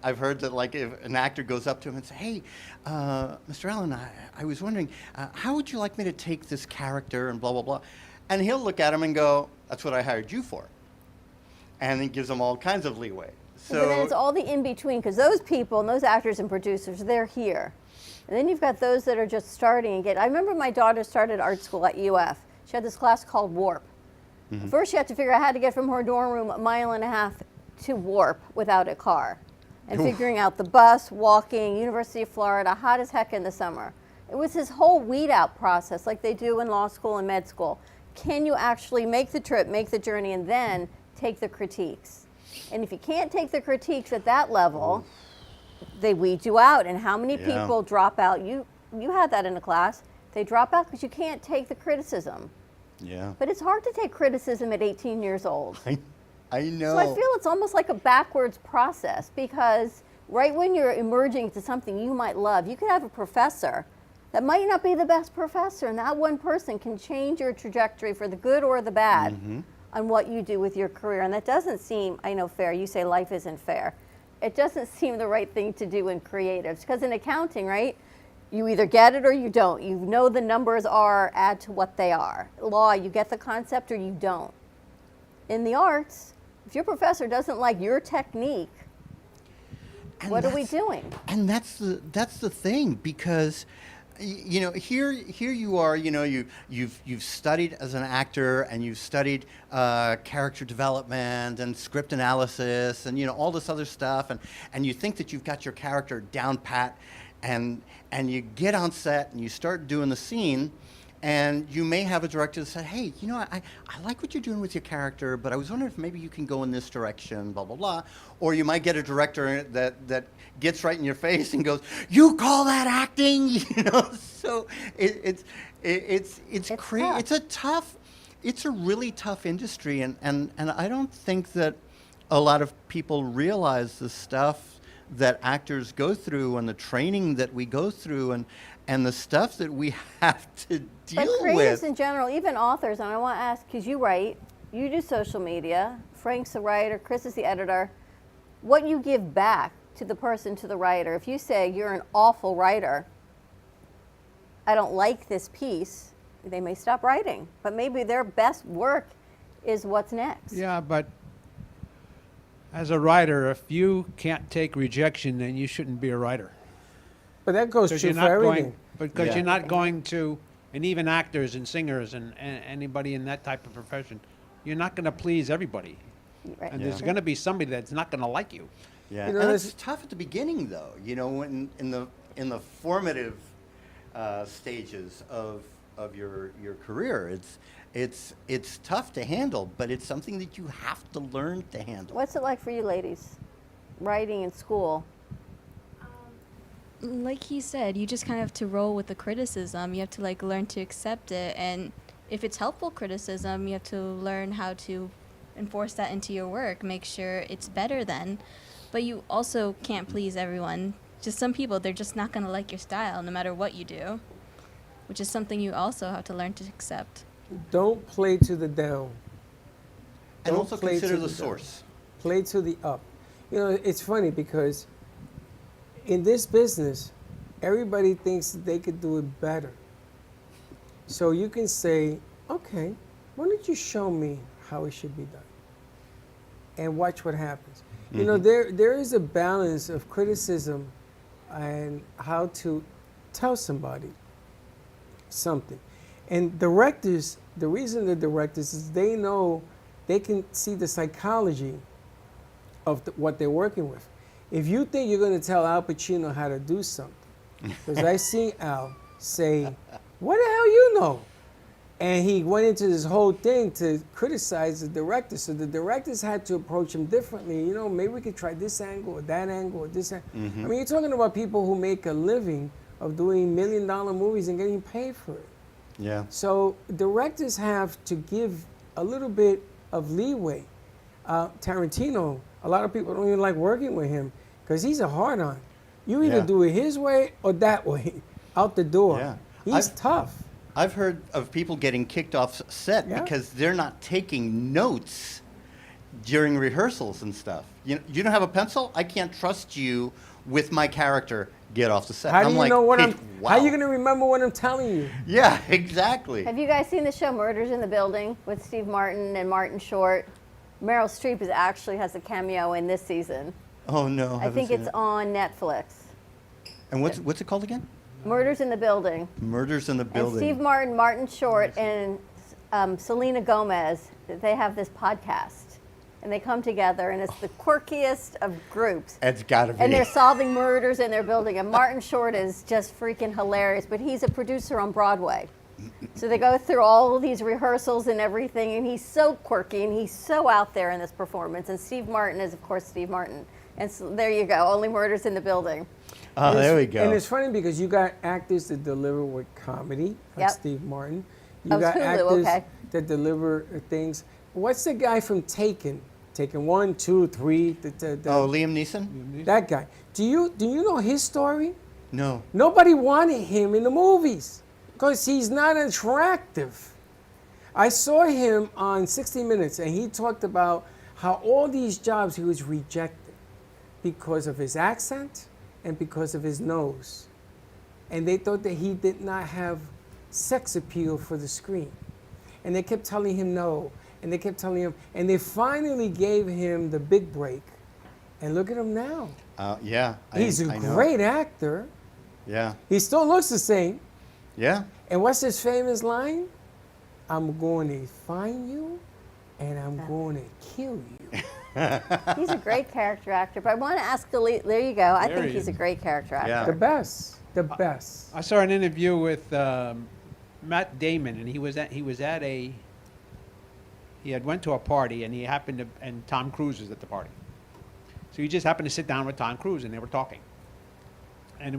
I've heard that, like, if an actor goes up to him and says, hey, Mr. Allen, I was wondering, how would you like me to take this character and blah, blah, blah. And he'll look at him and go, that's what I hired you for. And he gives them all kinds of leeway. But then it's all the in-between, because those people and those actors and producers, they're here. And then you've got those that are just starting and I remember my daughter started art school at UF. She had this class called Warp. Mm-hmm. First, she had to figure out how to get from her dorm room 1.5 miles to Warp without a car. And figuring out the bus, walking, University of Florida, hot as heck in the summer. It was this whole weed out process like they do in law school and med school. Can you actually make the trip, make the journey, and then take the critiques? And if you can't take the critiques at that level, they weed you out. And how many people drop out? You had that in a class. They drop out because you can't take the criticism. Yeah. But it's hard to take criticism at 18 years old. I know. So I feel it's almost like a backwards process, because right when you're emerging into something you might love, you could have a professor that might not be the best professor, and that one person can change your trajectory for the good or the bad on what you do with your career. And that doesn't seem, I know, fair. You say life isn't fair. It doesn't seem the right thing to do in creatives, because in accounting, right, you either get it or you don't. You know the numbers are, add to what they are. Law, you get the concept or you don't. In the arts, if your professor doesn't like your technique, what are we doing? And that's the thing, because here you are, you've studied as an actor, and you've studied character development and script analysis and all this other stuff, and you think that you've got your character down pat, and you get on set and you start doing the scene, and you may have a director that said, hey, I like what you're doing with your character, but I was wondering if maybe you can go in this direction, blah, blah, blah. Or you might get a director that gets right in your face and goes, you call that acting? So it's a really tough industry, and I don't think that a lot of people realize the stuff that actors go through and the training that we go through and the stuff that we have to deal with. But creatives with. in general, even authors, and I want to ask, because you write, you do social media, Frank's the writer, Chris is the editor, what you give back to the person, to the writer. If you say you're an awful writer, I don't like this piece, they may stop writing. But maybe their best work is what's next. Yeah, but as a writer, if you can't take rejection, then you shouldn't be a writer. But that goes true for everything. Because you're not going to, and even actors and singers and anybody in that type of profession, you're not going to please everybody. Right. And there's going to be somebody that's not going to like you. Yeah, and it's tough at the beginning, though. When in the formative stages of your career, it's tough to handle, but it's something that you have to learn to handle. What's it like for you ladies, writing in school? Like he said, you just kind of have to roll with the criticism. You have to learn to accept it, and if it's helpful criticism, you have to learn how to enforce that into your work, make sure it's better then. But you also can't please everyone. Just some people, they're just not going to like your style no matter what you do, which is something you also have to learn to accept. Don't play to the down. And Don't also play consider to the down. source. Play to the up. It's funny because in this business, everybody thinks that they could do it better. So you can say, okay, why don't you show me how it should be done? And watch what happens. There is a balance of criticism and how to tell somebody something. And directors, the reason they're directors is they know they can see the psychology of what they're working with. If you think you're going to tell Al Pacino how to do something, because I seen Al say, what the hell you know? And he went into this whole thing to criticize the director. So the directors had to approach him differently. Maybe we could try this angle or that angle or this angle. I mean, you're talking about people who make a living of doing $1 million movies and getting paid for it. Yeah. So directors have to give a little bit of leeway. Tarantino, a lot of people don't even like working with him because he's a hard-on. You either do it his way or that way, out the door. Yeah. He's tough. I've heard of people getting kicked off set because they're not taking notes during rehearsals and stuff. You don't have a pencil? I can't trust you with my character. Get off the set. How do you know what I'm? Wow. How are you going to remember what I'm telling you? Yeah, exactly. Have you guys seen the show Murders in the Building with Steve Martin and Martin Short? Meryl Streep actually has a cameo in this season. Oh no! I think it's on Netflix. And what's it called again? Murders in the Building. Murders in the Building. And Steve Martin, Martin Short, and Selena Gomez, they have this podcast. And they come together, and it's the quirkiest of groups. It's got to be. And they're solving murders in their building. And Martin Short is just freaking hilarious, but he's a producer on Broadway. So they go through all of these rehearsals and everything, and he's so quirky, and he's so out there in this performance. And Steve Martin is, of course, Steve Martin. And so there you go, only Murders in the Building. Oh, there we go. And it's funny because you got actors that deliver with comedy, like Steve Martin. You got Hulu, actors that deliver things. What's the guy from Taken? Taken 1, 2, 3. Liam Neeson? That guy. Do you know his story? No. Nobody wanted him in the movies because he's not attractive. I saw him on 60 Minutes, and he talked about how all these jobs he was rejected because of his accent and because of his nose. And they thought that he did not have sex appeal for the screen. And they kept telling him no. And they kept telling him, and they finally gave him the big break. And look at him now. Yeah. He's a great actor. Yeah. He still looks the same. Yeah. And what's his famous line? I'm going to find you, and I'm going to kill you. He's a great character actor, but I want to ask there you go. I think he's a great character actor. Yeah. The best. The best. I saw an interview with Matt Damon, and he had went to a party, and and Tom Cruise was at the party. So he just happened to sit down with Tom Cruise, and they were talking. And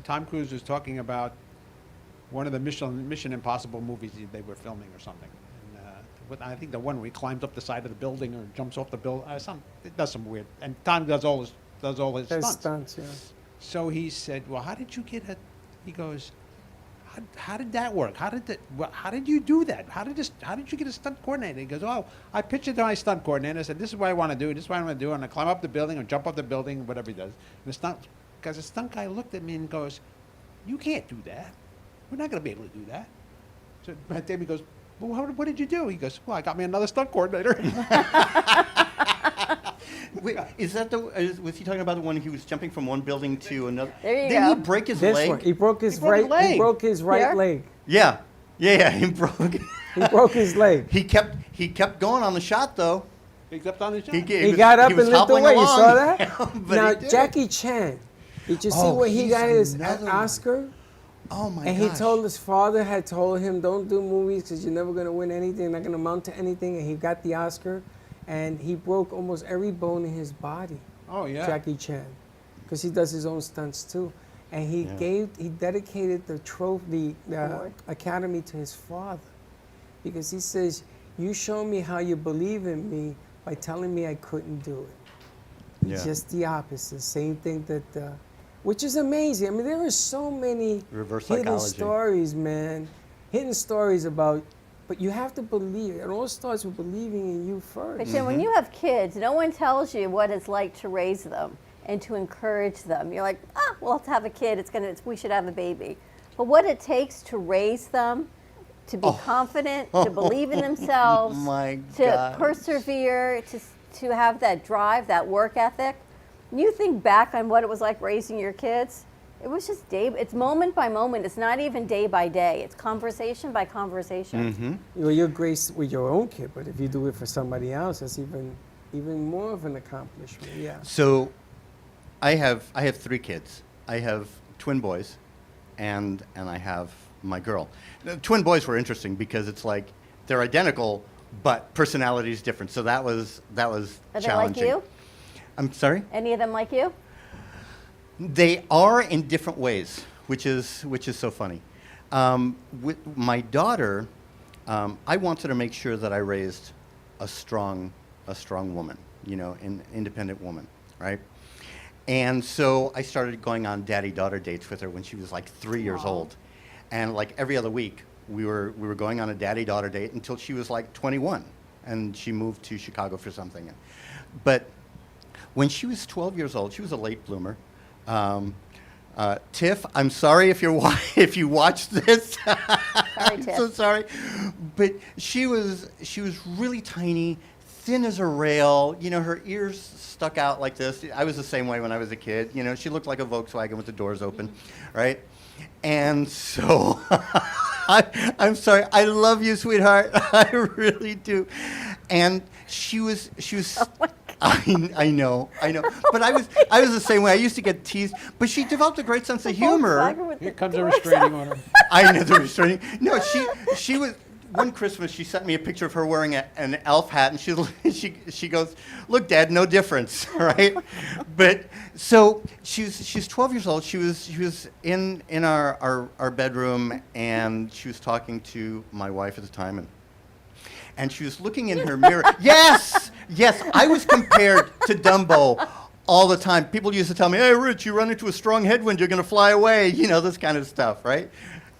Tom Cruise was talking about one of the Mission Impossible movies they were filming or something. And I think the one where he climbs up the side of the building or jumps off the building. It does some weird. And Tom does all his stunts. Yeah. So he said, "Well, how did you get a?" He goes, How did that work? How did you do that? How did you get a stunt coordinator? He goes, "Oh, I pitched it to my stunt coordinator. I said, this is what I want to do. This is what I want to do. And I climb up the building or jump up the building, whatever he does." And the stunt guy looked at me and goes, "You can't do that. We're not going to be able to do that." So Matt Damon goes, "Well, what did you do?" He goes, "Well, I got me another stunt coordinator." Wait, was he talking about the one he was jumping from one building to another? There you Didn't go. he break his This leg? one. He broke his broke his leg. He broke his right leg. Yeah. He broke. He broke his leg. He kept going on the shot though. He kept on his shot. He got up and limped hobbling away. You along. saw that? But Now he did. Jackie Chan. Did you see Oh, where he he's got his another one. Oscar? Oh my And gosh. he told his father had told him, "Don't do movies because you're never going to win anything, not going to amount to anything." And he got the Oscar, and he broke almost every bone in his body. Oh yeah. Jackie Chan, because he does his own stunts too, and he dedicated the trophy, the Academy to his father, because he says, "You show me how you believe in me by telling me I couldn't do it." Yeah. Just the opposite. Same thing that. Which is amazing. I mean, there are so many Reverse hidden psychology. stories, man. Hidden stories about, but you have to believe. It all starts with believing in you first. But when you have kids, no one tells you what it's like to raise them and to encourage them. You're like, well, let's have a kid. We should have a baby. But what it takes to raise them, to be confident, to believe in themselves, to persevere, to have that drive, that work ethic. When you think back on what it was like raising your kids, it was just it's moment by moment. It's not even day by day. It's conversation by conversation. Mm-hmm. Well, you're great with your own kid, but if you do it for somebody else, that's even more of an accomplishment. Yeah. So, I have 3 kids. I have twin boys, and I have my girl. The twin boys were interesting because it's like they're identical, but personality is different. So that was Are they challenging. like you? I'm sorry? Any of them like you? They are in different ways, which is so funny. With my daughter, I wanted to make sure that I raised a strong woman, an independent woman, right? And so I started going on daddy-daughter dates with her when she was like 3 years old. And like every other week, we were going on a daddy-daughter date until she was like 21. And she moved to Chicago for something. But when she was 12 years old, she was a late bloomer. Tiff, I'm sorry if if you watch this. Sorry, Tiff. So sorry. But she was really tiny, thin as a rail. You know, her ears stuck out like this. I was the same way when I was a kid. You know, she looked like a Volkswagen with the doors open, right? And so I'm sorry. I love you, sweetheart. I really do. And she was. Oh my God. I know. But I was the same way. I used to get teased. But she developed a great sense of humor. Here comes a restraining order. I know the restraining. No, she was. One Christmas, she sent me a picture of her wearing an elf hat, and she goes, "Look, Dad, no difference, right?" But so she's 12 years old. She was in our bedroom, and she was talking to my wife at the time, and she was looking in her mirror. Yes, I was compared to Dumbo all the time. People used to tell me, "Hey, Rich, you run into a strong headwind, you're going to fly away," you know, this kind of stuff, right?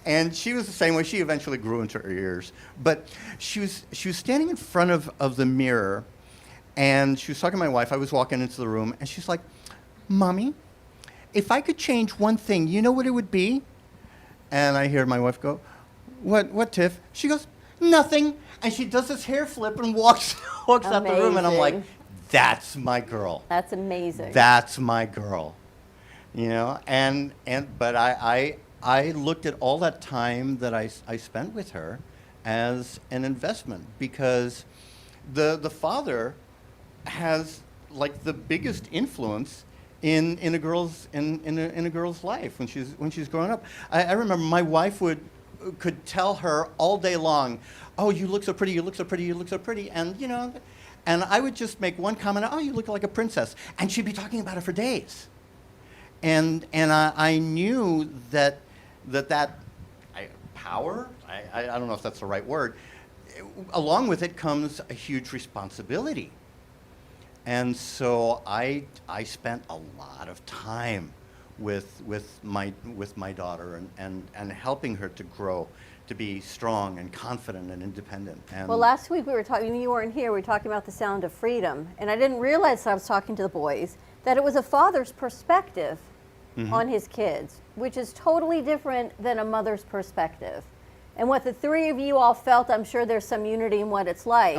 And she was the same way. She eventually grew into her ears. But she was standing in front of the mirror, and she was talking to my wife. I was walking into the room, and she's like, "Mommy, if I could change one thing, you know what it would be?" And I hear my wife go, What, Tiff?" She goes, "Nothing." And she does this hair flip and walks out the room, and I'm like, "That's my girl. That's amazing. That's my girl." You know, but I looked at all that time that I spent with her as an investment, because the father has like the biggest influence in a girl's life when she's growing up. I remember my wife could tell her all day long, "Oh, you look so pretty, you look so pretty, you look so pretty," and you know, and I would just make one comment, "Oh, you look like a princess," and she'd be talking about it for days. And I knew that power, I don't know if that's the right word, along with it comes a huge responsibility. And so I spent a lot of time with my daughter and helping her to grow, to be strong and confident and independent. And well, last week we were talking, you weren't here, we were talking about the sound of freedom, and I didn't realize I was talking to the boys that it was a father's perspective on his kids, which is totally different than a mother's perspective. And what the three of you all felt, I'm sure there's some unity in what it's like.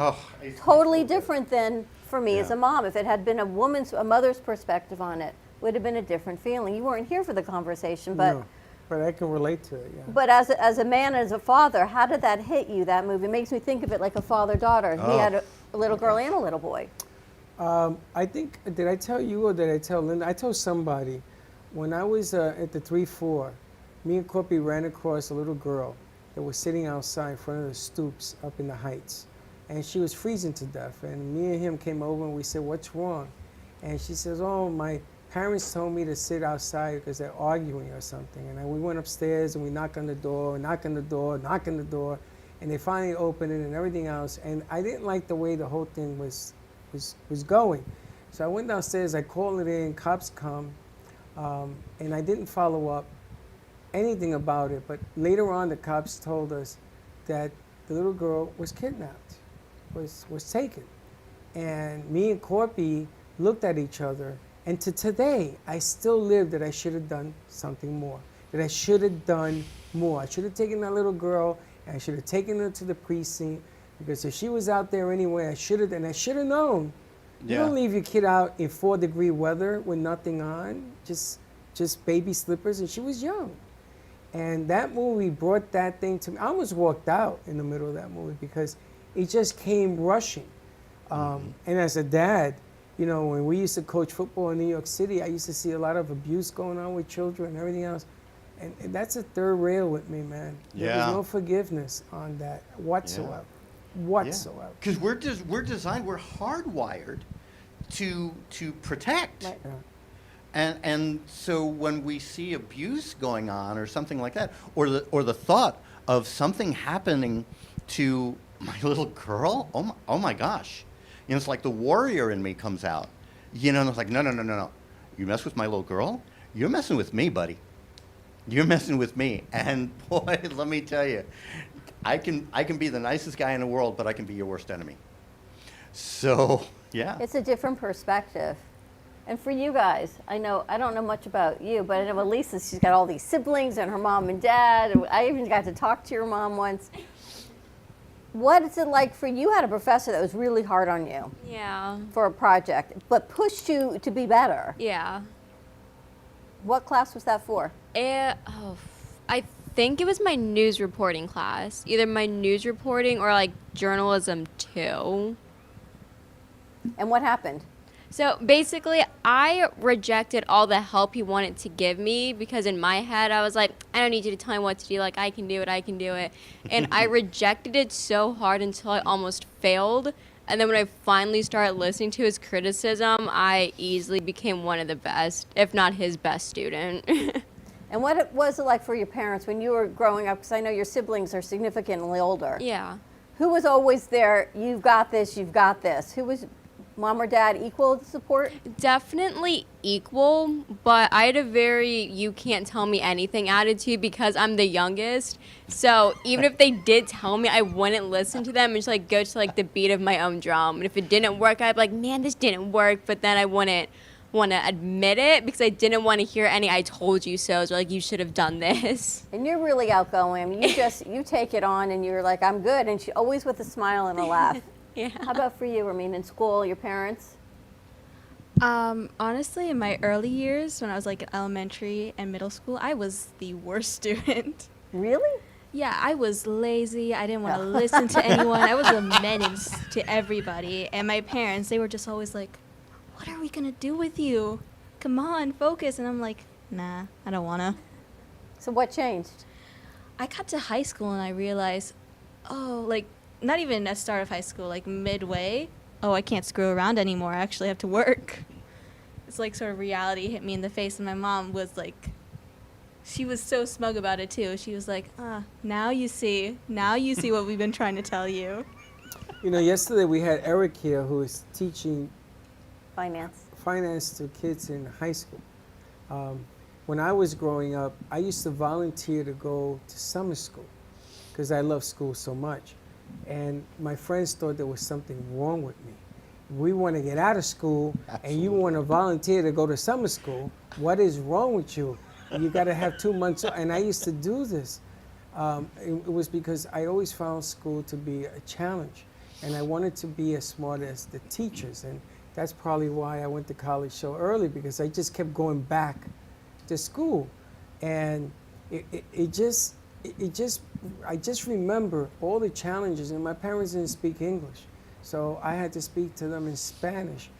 Totally different than for me as a mom. If it had been a mother's perspective on it, would have been a different feeling. You weren't here for the conversation, but no, but I can relate to it. Yeah. But as a man, as a father, how did that hit you? That movie, it makes me think of it like a father-daughter. He had a little girl and a little boy. I think, did I tell you or did I tell Linda? I told somebody. When I was at the 3-4, me and Corpy ran across a little girl that was sitting outside in front of the stoops up in the heights. And she was freezing to death. And me and him came over and we said, "What's wrong?" And she says, "Oh, my parents told me to sit outside because they're arguing or something." And we went upstairs and we knocked on the door, and they finally opened it and everything else. And I didn't like the way the whole thing was going. So I went downstairs, I called it in, cops come. And I didn't follow up anything about it, but later on the cops told us that the little girl was kidnapped, was taken. And me and Corpy looked at each other, and to today, I still live that I should have done something more, that I should have done more. I should have taken that little girl, and I should have taken her to the precinct, because if she was out there anyway, I should have known. You don't leave your kid out in 4-degree weather with nothing on, just baby slippers, and she was young. And that movie brought that thing to me. I almost walked out in the middle of that movie because it just came rushing. And as a dad, you know, when we used to coach football in New York City, I used to see a lot of abuse going on with children and everything else. And that's a third rail with me, man. There was no forgiveness on that whatsoever. Whatsoever. Because we're designed, we're hardwired to protect. Right. Yeah. And so when we see abuse going on or something like that, or the thought of something happening to my little girl, oh my gosh. You know, it's like the warrior in me comes out. You know, and it's like, no. You mess with my little girl? You're messing with me, buddy. You're messing with me. And boy, let me tell you, I can be the nicest guy in the world, but I can be your worst enemy. So, yeah. It's a different perspective. And for you guys, I don't know much about you, but I know Elisa, she's got all these siblings and her mom and dad. And I even got to talk to your mom once. What is it like for you? Had a professor that was really hard on you. Yeah. For a project, but pushed you to be better. Yeah. What class was that for? I think it was my news reporting class. Either my news reporting or like journalism 2. And what happened? So basically, I rejected all the help he wanted to give me because in my head, I was like, I don't need you to tell me what to do. Like, I can do it, I can do it. And I rejected it so hard until I almost failed. And then when I finally started listening to his criticism, I easily became one of the best, if not his best student. And what was it like for your parents when you were growing up? Because I know your siblings are significantly older. Yeah. Who was always there? You've got this, you've got this. Who was mom or dad equal support? Definitely equal, but I had a very you can't tell me anything attitude because I'm the youngest. So even if they did tell me, I wouldn't listen to them and just like go to like the beat of my own drum. And if it didn't work, I'd be like, man, this didn't work. But then I wouldn't want to admit it because I didn't want to hear any I told you so's or like you should have done this. And you're really outgoing. I mean, you take it on and you're like, I'm good. And she always with a smile and a laugh. Yeah. How about for you, Ramin, in school, your parents? Honestly, in my early years, when I was like in elementary and middle school, I was the worst student. Really? Yeah, I was lazy. I didn't want to listen to anyone. I was a menace to everybody. And my parents, they were just always like, what are we going to do with you? Come on, focus. And I'm like, nah, I don't want to. So what changed? I got to high school and I realized, not even at start of high school, like midway, I can't screw around anymore. I actually have to work. It's like sort of reality hit me in the face, and my mom was like, she was so smug about it too. She was like, now you see what we've been trying to tell you. You know, yesterday we had Eric here who is teaching finance to kids in high school. When I was growing up, I used to volunteer to go to summer school because I love school so much. And my friends thought there was something wrong with me. We want to get out of school, and you want to volunteer to go to summer school. What is wrong with you? You got to have 2 months. And I used to do this. It was because I always found school to be a challenge, and I wanted to be as smart as the teachers. And that's probably why I went to college so early, because I just kept going back to school. And I just remember all the challenges, and my parents didn't speak English. So I had to speak to them in Spanish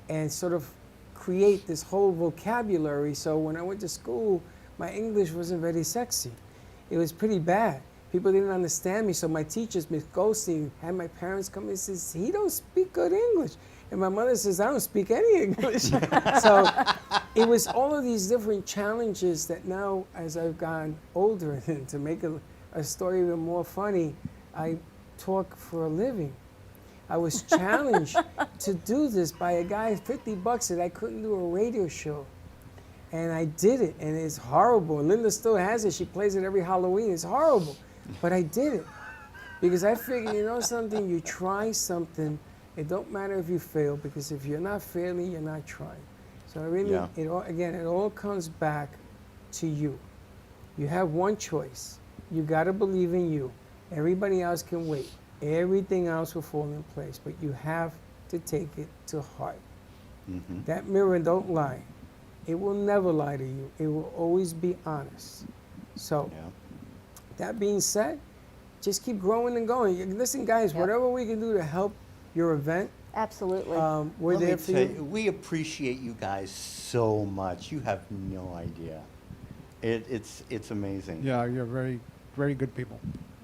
and sort of create this whole vocabulary. So when I went to school, my English wasn't very sexy. It was pretty bad. People didn't understand me. So my teachers, Miss Goldstein, had my parents come and says, he don't speak good English. And my mother says, I don't speak any English. So it was all of these different challenges that now, as I've gotten older, and to make a story even more funny, I talk for a living. I was challenged to do this by a guy, $50, that I couldn't do a radio show. And I did it, and it's horrible. Linda still has it. She plays it every Halloween. It's horrible. But I did it because I figured, you know something, you try something, it don't matter if you fail, because if you're not failing, you're not trying. So it all comes back to you. You have one choice. You got to believe in you. Everybody else can wait. Everything else will fall in place, but you have to take it to heart. Mm-hmm. That mirror don't lie. It will never lie to you. It will always be honest. So, that being said, just keep growing and going. Listen, guys, whatever we can do to help your event, absolutely. We're there for you. We appreciate you guys so much. You have no idea. It's amazing. Yeah, you're very, very good people.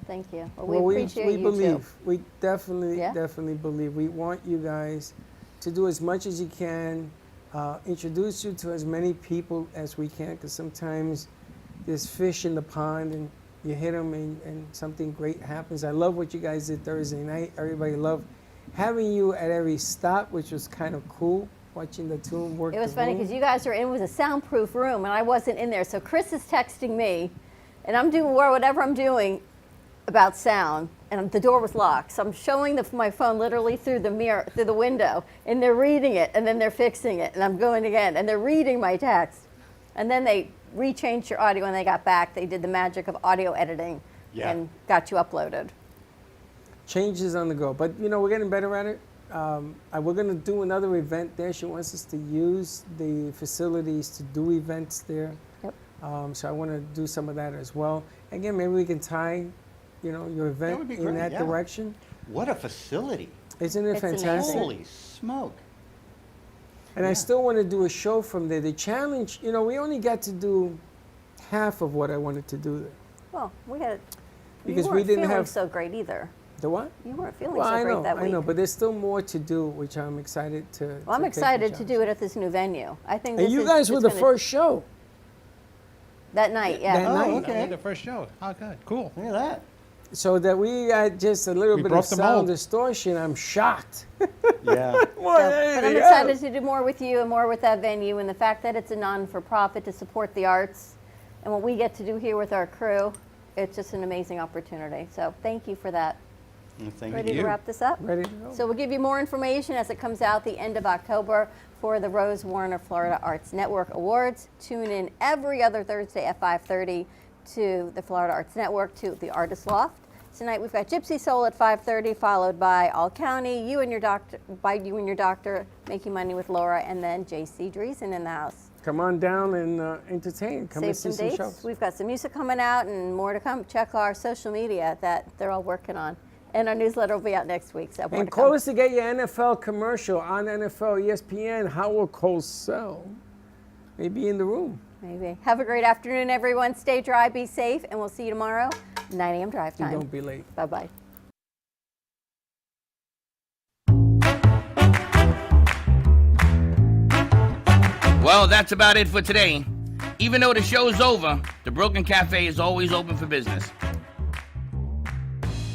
Thank you. Well, we appreciate you believe. too. We definitely believe. We want you guys to do as much as you can, introduce you to as many people as we can, because sometimes there's fish in the pond and you hit them and something great happens. I love what you guys did Thursday night. Everybody loved having you at every stop, which was kind of cool. watching the tune work. It was funny because you guys were in, it was a soundproof room, and I wasn't in there. So Chris is texting me, and I'm doing whatever I'm doing about sound, and the door was locked. So I'm showing my phone literally through the mirror, through the window, and they're reading it, and then they're fixing it, and I'm going again, and they're reading my text. And then they rechanged your audio when they got back. They did the magic of audio editing and got you uploaded. Changes on the go, but you know, we're getting better at it. We're going to do another event there. She wants us to use the facilities to do events there. Yep. So I want to do some of that as well. Again, maybe we can tie, you know, your event in that direction. What a facility. Isn't it fantastic? Holy smoke. And I still want to do a show from there. The challenge, you know, we only got to do half of what I wanted to do there. Well, we had. Because you we weren't didn't feeling have so great either. The what? You weren't feeling Well, so great that week. I know, but there's still more to do, which I'm excited to. Well, I'm to excited to do it at this new venue. I think. And you guys were the first show. That night, yeah. That night. Okay. The first show. Oh, good. Cool. Look at that. So that we got just a little We bit broke of the sound mold. distortion. I'm shocked. Yeah. But I'm excited to do more with you and more with that venue, and the fact that it's a non-for-profit to support the arts, and what we get to do here with our crew, it's just an amazing opportunity. So thank you for that. Thank Ready you. to wrap this up? Ready to go. So we'll give you more information as it comes out the end of October for the Rose Warner Florida Arts Network Awards. Tune in every other Thursday at 5:30 to the Florida Arts Network, to the Artist Loft. Tonight we've got Gypsy Soul at 5:30, followed by All County, You and Your Doctor, Making Money with Laura, and then J.C. Dreesen in the house. Come on down and entertain. Come and Save see some some dates. shows. We've got some music coming out and more to come. Check our social media that they're all working on. And our newsletter will be out next week. So more And to call come. us to get your NFL commercial on NFL ESPN. Howard Cosell may be in the room. Maybe. Have a great afternoon, everyone. Stay dry, be safe, and we'll see you tomorrow, 9 a.m. drive And time. don't be late. Bye-bye. Well, that's about it for today. Even though the show's over, the Broken Cafe is always open for business.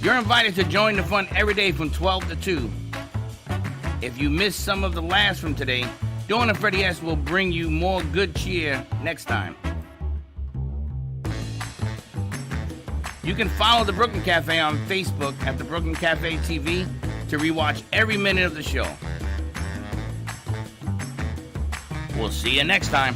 You're invited to join the fun every day from 12 to 2. If you missed some of the laughs from today, Dawn and Freddie S. will bring you more good cheer next time. You can follow the Brooklyn Cafe on Facebook at the Brooklyn Cafe TV to rewatch every minute of the show. We'll see you next time.